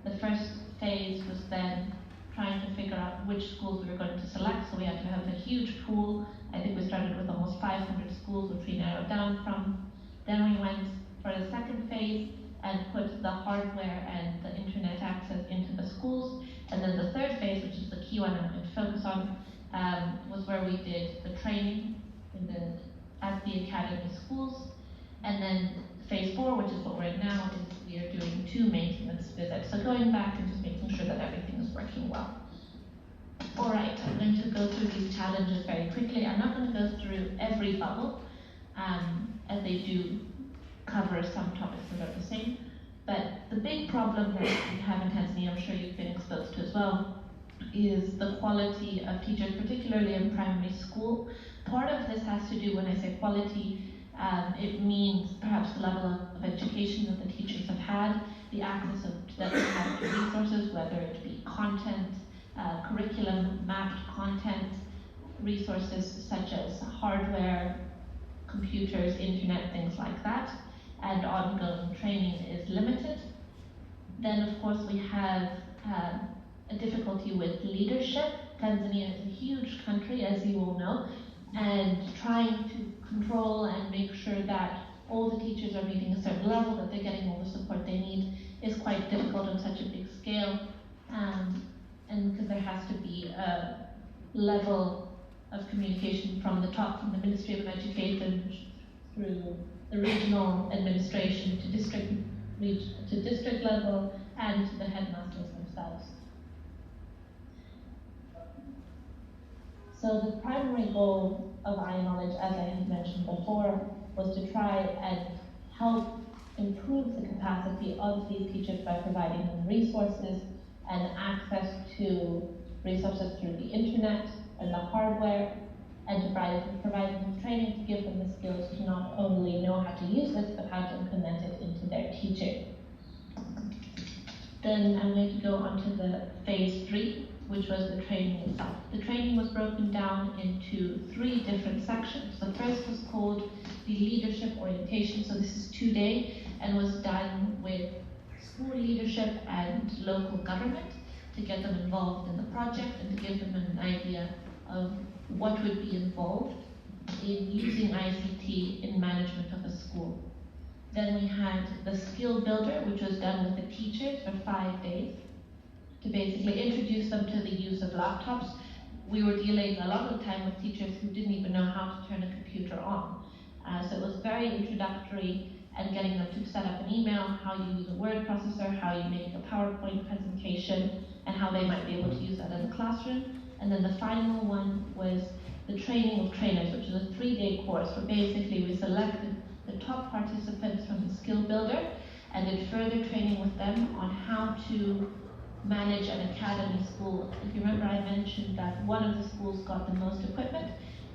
The first phase was then trying to figure out which schools we were going to select, so we had to have a huge pool. I think we started with almost 500 schools, which we narrowed down from. Then we went for the second phase and put the hardware and the internet access into the schools. And then the third phase, which is the key one I'm going to focus on, was where we did the training at the academy schools. And then phase 4, which is what we're in now, is we are doing 2 maintenance visits. So going back and just making sure that everything is working well. All right, I'm going to go through these challenges very quickly. I'm not going to go through every bubble, as they do cover some topics that are the same. But the big problem that we have in Tanzania, I'm sure you've been exposed to as well, is the quality of teachers, particularly in primary school. Part of this has to do, when I say quality, it means perhaps the level of education that the teachers have had, the access that they have to resources, whether it be content, curriculum, mapped content, resources such as hardware, computers, internet, things like that, and ongoing training is limited. Then, of course, we have a difficulty with leadership. Tanzania is a huge country, as you all know, and trying to control and make sure that all the teachers are meeting a certain level, that they're getting all the support they need, is quite difficult on such a big scale. And because there has to be a level of communication from the top, from the Ministry of Education through the regional administration to district level and to the headmasters themselves. So the primary goal of iKnowledge, as I had mentioned before, was to try and help improve the capacity of these teachers by providing them resources and access to resources through the internet and the hardware, and to provide them training to give them the skills to not only know how to use this, but how to implement it into their teaching. Then I'm going to go on to the phase 3, which was the training itself. The training was broken down into 3 different sections. The first was called the leadership orientation, so this is 2-day, and was done with school leadership and local government to get them involved in the project and to give them an idea of what would be involved in using ICT in management of a school. Then we had the skill builder, which was done with the teachers for 5 days to basically introduce them to the use of laptops. We were dealing a lot of the time with teachers who didn't even know how to turn a computer on. So it was very introductory, and getting them to set up an email, how you use a word processor, how you make a PowerPoint presentation, and how they might be able to use that in the classroom. And then the final one was the training of trainers, which is a 3-day course where basically we selected the top participants from the skill builder and did further training with them on how to manage an academy school. If you remember, I mentioned that one of the schools got the most equipment.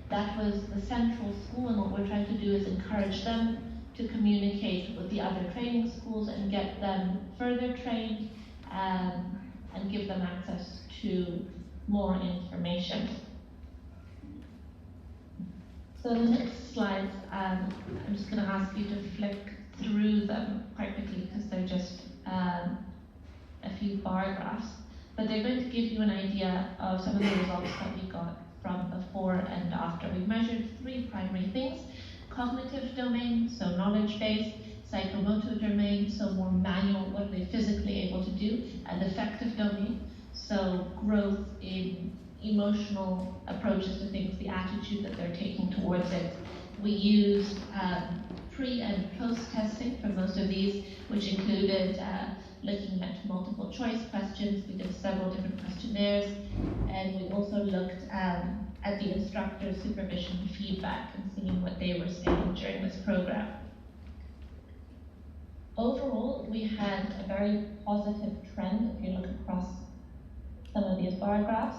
That was the central school, and what we're trying to do is encourage them to communicate with the other training schools and get them further trained and give them access to more information. So the next slides, I'm just going to ask you to flick through them quite quickly because they're just a few bar graphs, but they're going to give you an idea of some of the results that we got from before and after. We've measured 3 primary things: cognitive domain, so knowledge base; psychomotor domain, so more manual, what are they physically able to do; and affective domain, so growth in emotional approaches to things, the attitude that they're taking towards it. We used pre and post testing for most of these, which included looking at multiple choice questions. We did several different questionnaires, and we also looked at the instructor's supervision feedback and seeing what they were saying during this program. Overall, we had a very positive trend if you look across some of these bar graphs,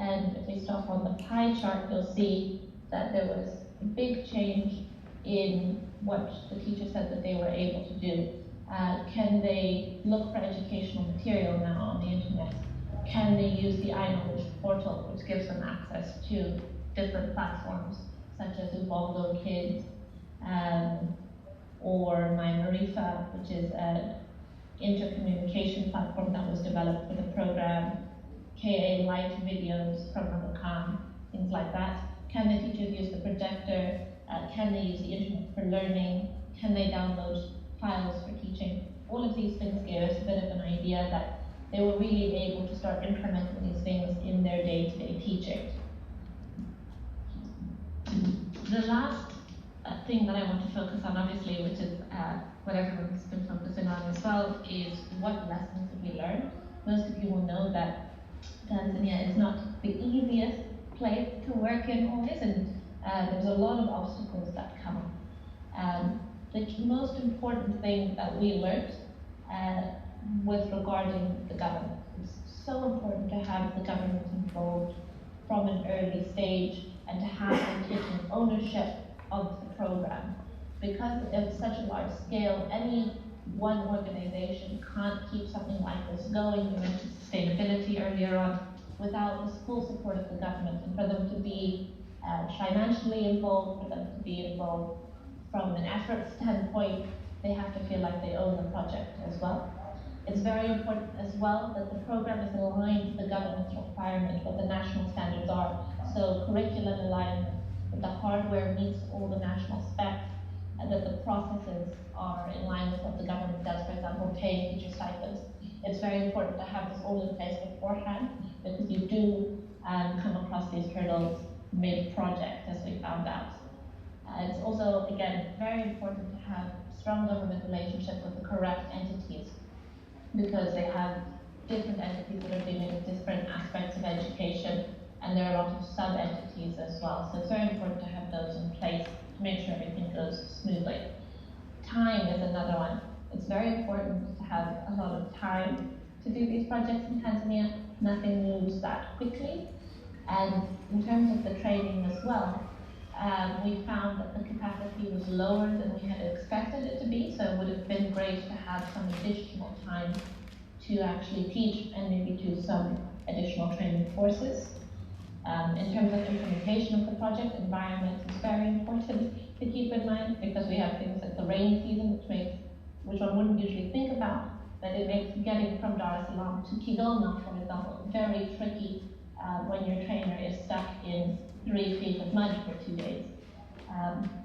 And if we stop on the pie chart, you'll see that there was a big change in what the teacher said that they were able to do. Can they look for educational material now on the internet? Can they use the iKnowledge portal, which gives them access to different platforms, such as Ubongo Kids, or My Marifa, which is an intercommunication platform that was developed for the program, KA Light videos from Ramakan, things like that. Can the teachers use the projector? Can they use the internet for learning? Can they download files for teaching? All of these things gave us a bit of an idea that they were really able to start implementing these things in their day-to-day teaching. The last thing that I want to focus on, obviously, which is what everyone's been focusing on as well, is what lessons have we learned. Most of you will know that Tanzania is not the easiest place to work in always, and there's a lot of obstacles that come up. The most important thing that we learned was regarding the government. It's so important to have the government involved from an early stage and to have them taking ownership of the program. Because it's such a large scale, any one organization can't keep something like this going. We mentioned sustainability earlier on, without the full support of the government, and for them to be financially involved, for them to be involved from an effort standpoint, they have to feel like they own the project as well. It's very important as well that the program is aligned to the government's requirement, what the national standards are. So curriculum alignment, that the hardware meets all the national specs, and that the processes are in line with what the government does, for example, paying teacher stipends. It's very important to have this all in place beforehand, because you do come across these hurdles mid-project, as we found out. It's also, again, very important to have strong government relationship with the correct entities, because they have different entities that are dealing with different aspects of education, and there are a lot of sub-entities as well. So it's very important to have those in place to make sure everything goes smoothly. Time is another one. It's very important to have a lot of time to do these projects in Tanzania. Nothing moves that quickly. And in terms of the training as well, we found that the capacity was lower than we had expected it to be, so it would have been great to have some additional time to actually teach and maybe do some additional training courses. In terms of implementation of the project, environment is very important to keep in mind, because we have things like the rainy season, which one wouldn't usually think about, but it makes getting from Dar es Salaam to Kigoma, for example, very tricky when your trainer is stuck in 3 feet of mud for 2 days.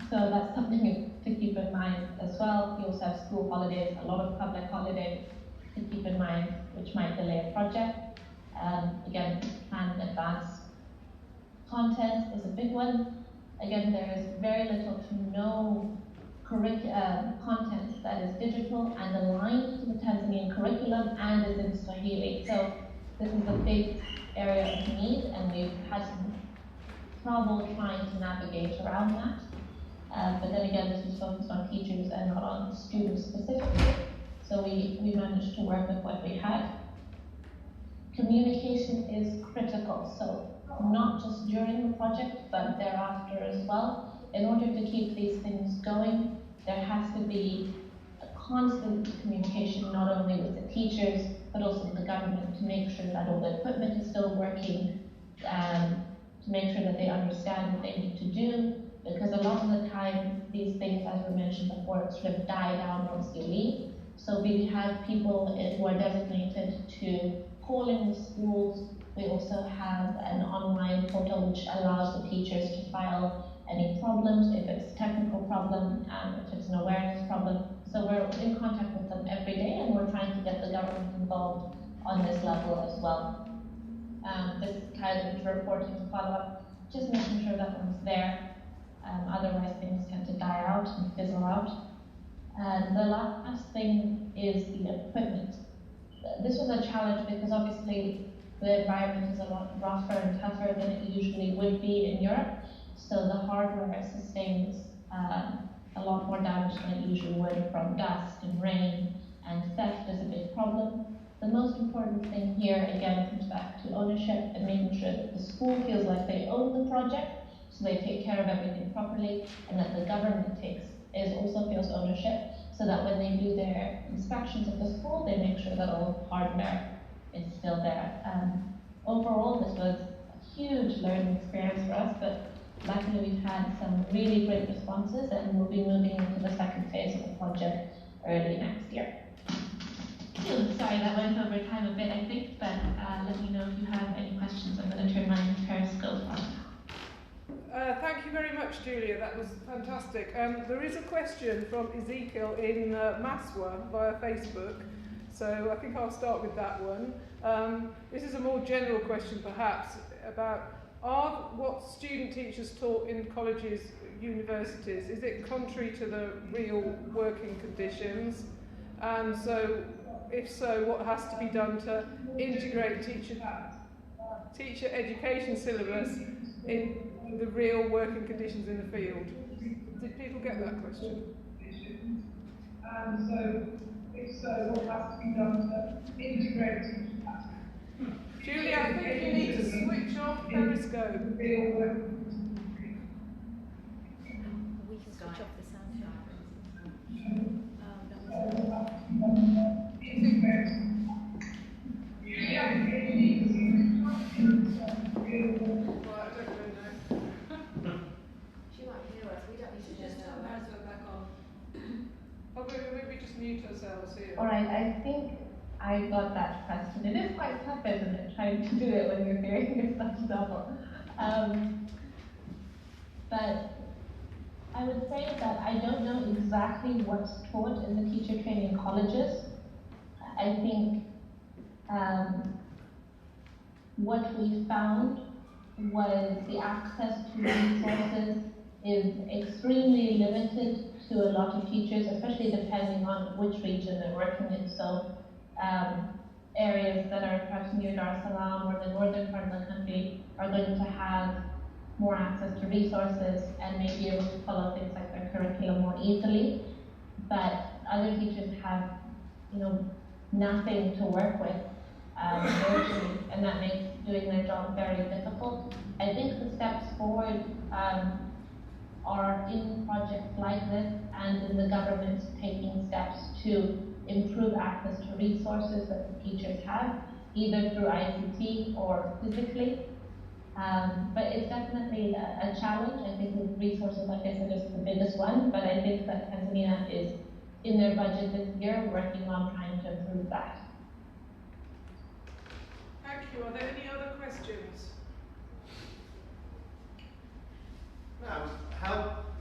So that's something to keep in mind as well. We also have school holidays, a lot of public holidays to keep in mind, which might delay a project. Again, plan in advance. Content is a big one. Again, there is very little to no content that is digital and aligned to the Tanzanian curriculum and is in Swahili. So this is a big area of need, and we've had some trouble trying to navigate around that. But then again, this was focused on teachers and not on students specifically. So we managed to work with what we had. Communication is critical, so not just during the project, but thereafter as well. In order to keep these things going, there has to be a constant communication, not only with the teachers, but also with the government, to make sure that all the equipment is still working, to make sure that they understand what they need to do, because a lot of the time, these things, as we mentioned before, sort of die down once you leave. So we have people who are designated to call in the schools. We also have an online portal which allows the teachers to file any problems, if it's a technical problem, if it's an awareness problem. So we're in contact with them every day, and we're trying to get the government involved on this level as well. This ties into reporting and follow-up, just making sure that one's there. Otherwise, things tend to die out and fizzle out. And the last thing is the equipment. This was a challenge because obviously the environment is a lot rougher and tougher than it usually would be in Europe. So the hardware sustains a lot more damage than it usually would from dust and rain, and theft is a big problem. The most important thing here, again, comes back to ownership and making sure that the school feels like they own the project, so they take care of everything properly, and that the government also feels ownership, so that when they do their inspections of the school, they make sure that all the hardware is still there. Overall, this was a huge learning experience for us, but luckily we've had some really great responses, and we'll be moving into the second phase of the project early next year. Sorry, that went over time a bit, I think, but let me know if you have any questions. I'm going to turn my Periscope on. Thank you very much, Julia. That was fantastic. There is a question from Ezekiel in Maswa via Facebook, so I think I'll start with that one. This is a more general question, perhaps, about what student teachers taught in colleges, universities, is it contrary to the real working conditions? And so, if so, what has to be done to integrate teacher education syllabus in the real working conditions in the field? Did people get that question? And so, if so, what has to be done to integrate? Julia, I think you need to switch off Periscope. We can switch off the sound. She might hear us. We don't need to just turn Periscope back on. Or maybe just mute ourselves here. All right, I think I got that question. It is quite tough, isn't it, trying to do it when you're hearing yourself double. But I would say that I don't know exactly what's taught in the teacher training colleges. I think what we found was the access to resources is extremely limited to a lot of teachers, especially depending on which region they're working in. So areas that are perhaps near Dar es Salaam or the northern part of the country are going to have more access to resources and may be able to follow things like their curriculum more easily. But other teachers have, nothing to work with virtually, and that makes doing their job very difficult. I think the steps forward are in projects like this and in the government taking steps to improve access to resources that the teachers have, either through ICT or physically. But it's definitely a challenge. I think with resources, like I said, is the biggest one, but I think that Tanzania is, in their budget this year, working on trying to improve that. Thank you. Are there any other questions?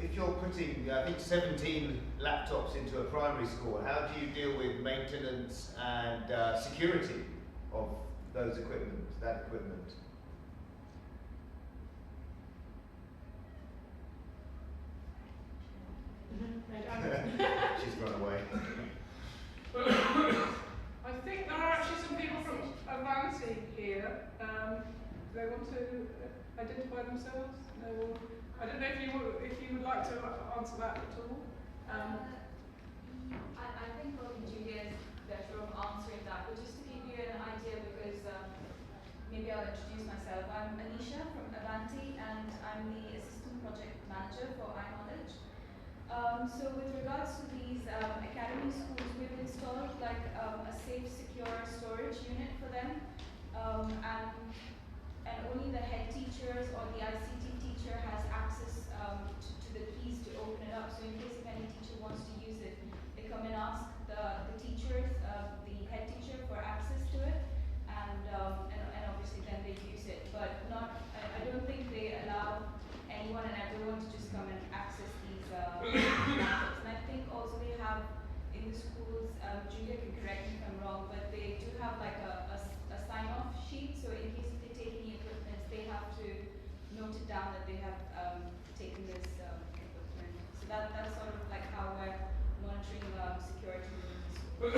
If you're putting, I think, 17 laptops into a primary school, how do you deal with maintenance and security of that equipment? She's run away. I think there are actually some people from Avanti here. Do they want to identify themselves? No. I don't know if you would like to answer that at all. I think probably Julia is better off answering that, but just to give you an idea, because maybe I'll introduce myself. I'm Anisha from Avanti, and I'm the assistant project manager for iKnowledge. So with regards to these academy schools, we've installed a safe, secure storage unit for them, and only the head teachers or the ICT teacher has access to the keys to open it up. So in case if any teacher wants to use it, they come and ask the teachers, the head teacher, for access to it, and obviously then they use it. But I don't think they allow anyone and everyone to just come and access these laptops. And I think also they have in the schools, Julia can correct me if I'm wrong, but they do have a sign-off sheet. So in case if they take any equipment, they have to note it down that they have taken this equipment. So that's sort of like how we're monitoring security within the schools.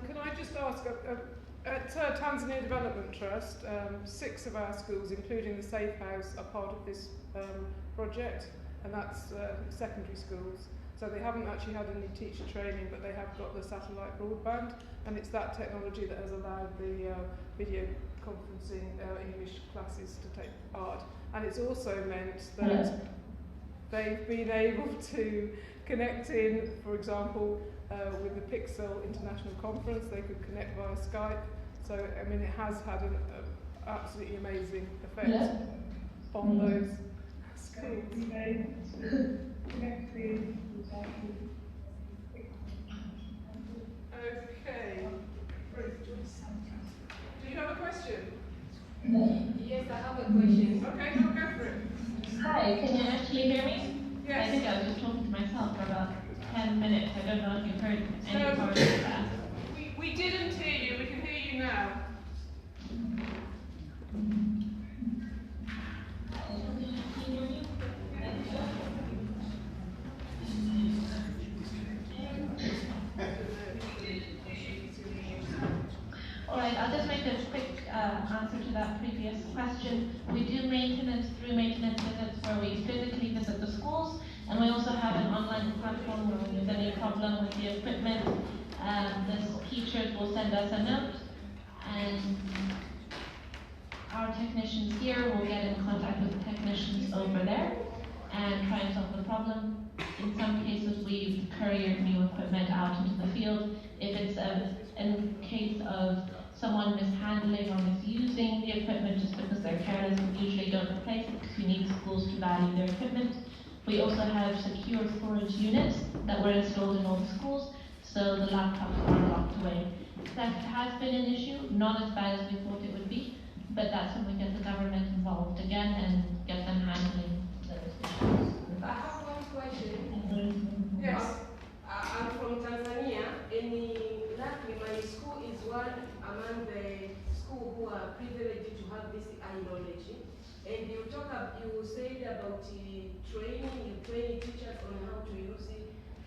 Can I just ask, at Tanzania Development Trust, 6 of our schools, including the Safe House, are part of this project, and that's secondary schools. So they haven't actually had any teacher training, but they have got the satellite broadband, and it's that technology that has allowed the video conferencing English classes to take part. And it's also meant that they've been able to connect in, for example, with the Pixel International Conference, they could connect via Skype. So, I mean, it has had an absolutely amazing effect on those schools. Okay. Do you have a question? Yes, I have a question. Okay, go for it. Hi, can you actually hear me? Yes. I think I was just talking to myself for about 10 minutes. I don't know if you've heard any No, part of that. We didn't hear you. We can hear you now. Alright, I'll just make a quick answer to that previous question. We do maintenance through maintenance visits where we physically visit the schools, and we also have an online platform where when there's any problem with the equipment, the teachers will send us a note, and our technicians here will get in contact with the technicians over there and try and solve the problem. In some cases, we courier new equipment out into the field. If it's in case of someone mishandling or misusing the equipment just because they're careless, we usually don't replace it because we need schools to value their equipment. We also have secure storage units that were installed in all the schools, so the laptops are locked away. That has been an issue, not as bad as we thought it would be, but that's when we get the government involved again and get them handling those issues. I have one question. Yes. I'm from Tanzania, and luckily my school is one among the schools who are privileged to have this knowledge. And you said about training, you train teachers on how to use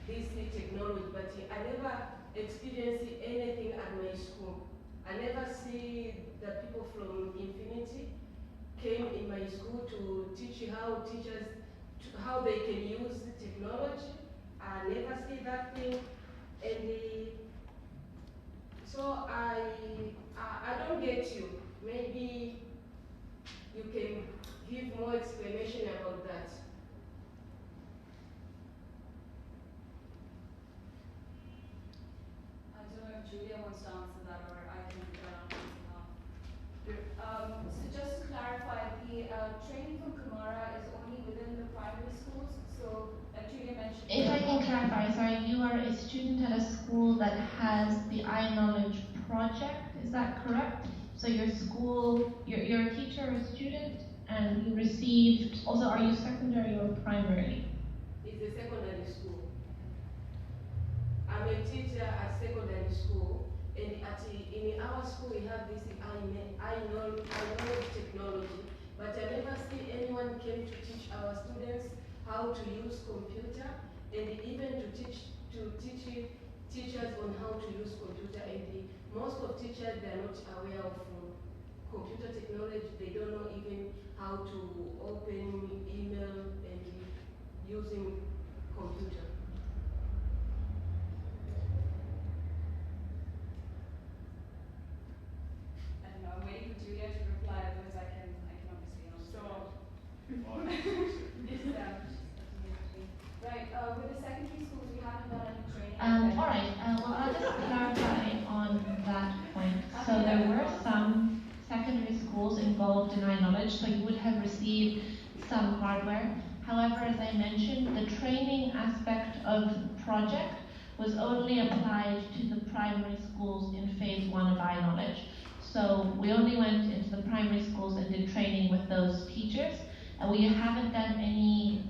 this technology, but I never experienced anything at my school. I never see the people from Infinity came in my school to teach how they can use technology. I never see that thing, and so I don't get you. Maybe you can give more explanation about that. I don't know if Julia wants to answer that, or I can So just to clarify, the training from Kumara is only within the primary schools. So, like Julia mentioned. If I can clarify, sorry, you are a student at a school that has the iKnowledge project, is that correct? So your school, you're a teacher or a student, and you received, also are you secondary or primary? It's a secondary school. I'm a teacher at secondary school, and in our school we have this iKnowledge technology, but I never see anyone came to teach our students how to use computer, and even to teach teachers on how to use computer. And most of teachers, they are not aware of computer technology. They don't know even how to open email and using computer. I don't know, I'm waiting for Julia to reply, otherwise I can obviously answer. Right, with the secondary schools, we haven't done any training. All right, well, I'll just clarify on that point. So there were some secondary schools involved in iKnowledge, so you would have received some hardware. However, as I mentioned, the training aspect of the project was only applied to the primary schools in phase 1 of iKnowledge. So we only went into the primary schools and did training with those teachers, and we haven't done any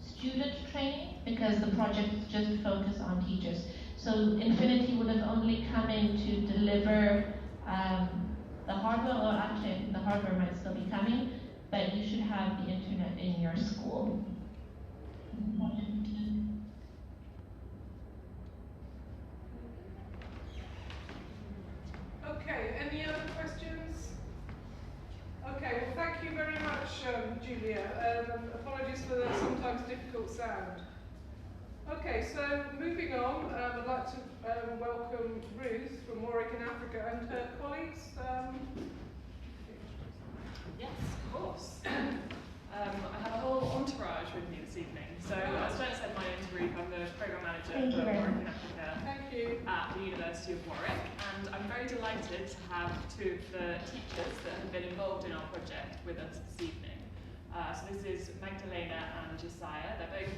student training because the project is just focused on teachers. So Infinity would have only come in to deliver the hardware, or actually the hardware might still be coming, but you should have the internet in your school. Okay, any other questions? Okay, well thank you very much, Julia. Apologies for the sometimes difficult sound. Okay, so moving on, I'd like to welcome Ruth from Warwick in Africa and her colleagues. Yes, of course. I have a whole entourage with me this evening. So, as Jen said, my name's Ruth. I'm the Programme Manager for Warwick in Africa at the University of Warwick. And I'm very delighted to have two of the teachers that have been involved in our project with us this evening. So this is Magdalena and Josiah. They're both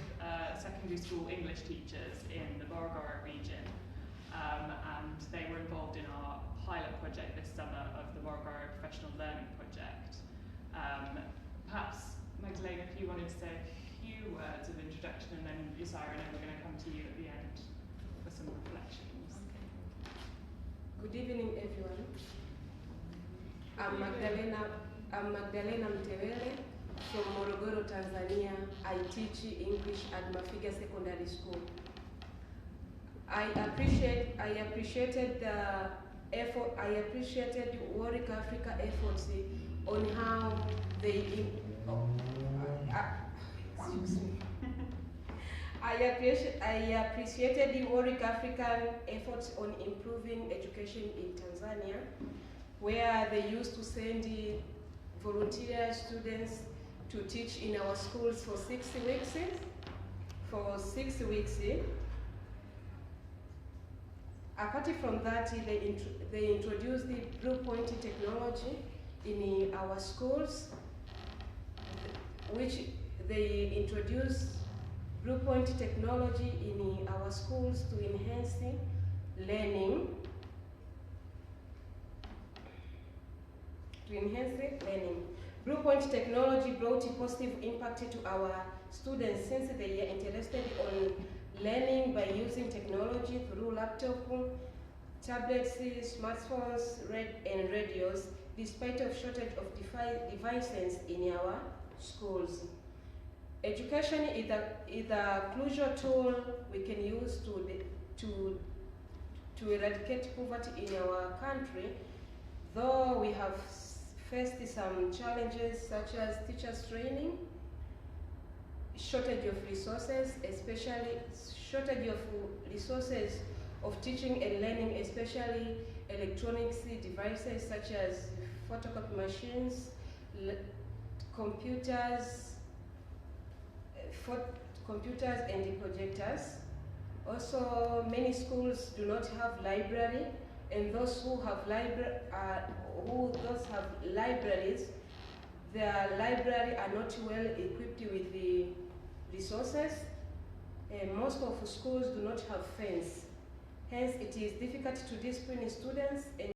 secondary school English teachers in the Morogoro region. And they were involved in our pilot project this summer of the Morogoro Professional Learning Project. Perhaps, Magdalena, if you wanted to say a few words of introduction, and then Josiah, and then we're going to come to you at the end for some reflections. Good evening, everyone. I'm Magdalena Mtewele from Morogoro, Tanzania. I teach English at Mafiga Secondary School. I appreciated the effort. I appreciated Warwick Africa efforts on how they. Excuse me. I appreciated the Warwick African efforts on improving education in Tanzania, where they used to send volunteer students to teach in our schools for 6 weeks. Apart from that, they introduced the Blue Point technology in our schools, which they introduced Blue Point technology in our schools to enhance learning. Blue Point technology brought a positive impact to our students since they are interested in learning by using technology through laptop, tablets, smartphones, and radios, despite of shortage of devices in our schools. Education is a crucial tool we can use to eradicate poverty in our country, though we have faced some challenges such as teachers training, shortage of resources, especially shortage of resources of teaching and learning, especially electronics devices such as photocopy machines, computers and projectors. Also, many schools do not have library, and those who have libraries, their library are not well equipped with the resources, and most of schools do not have fence. Hence, it is difficult to discipline students and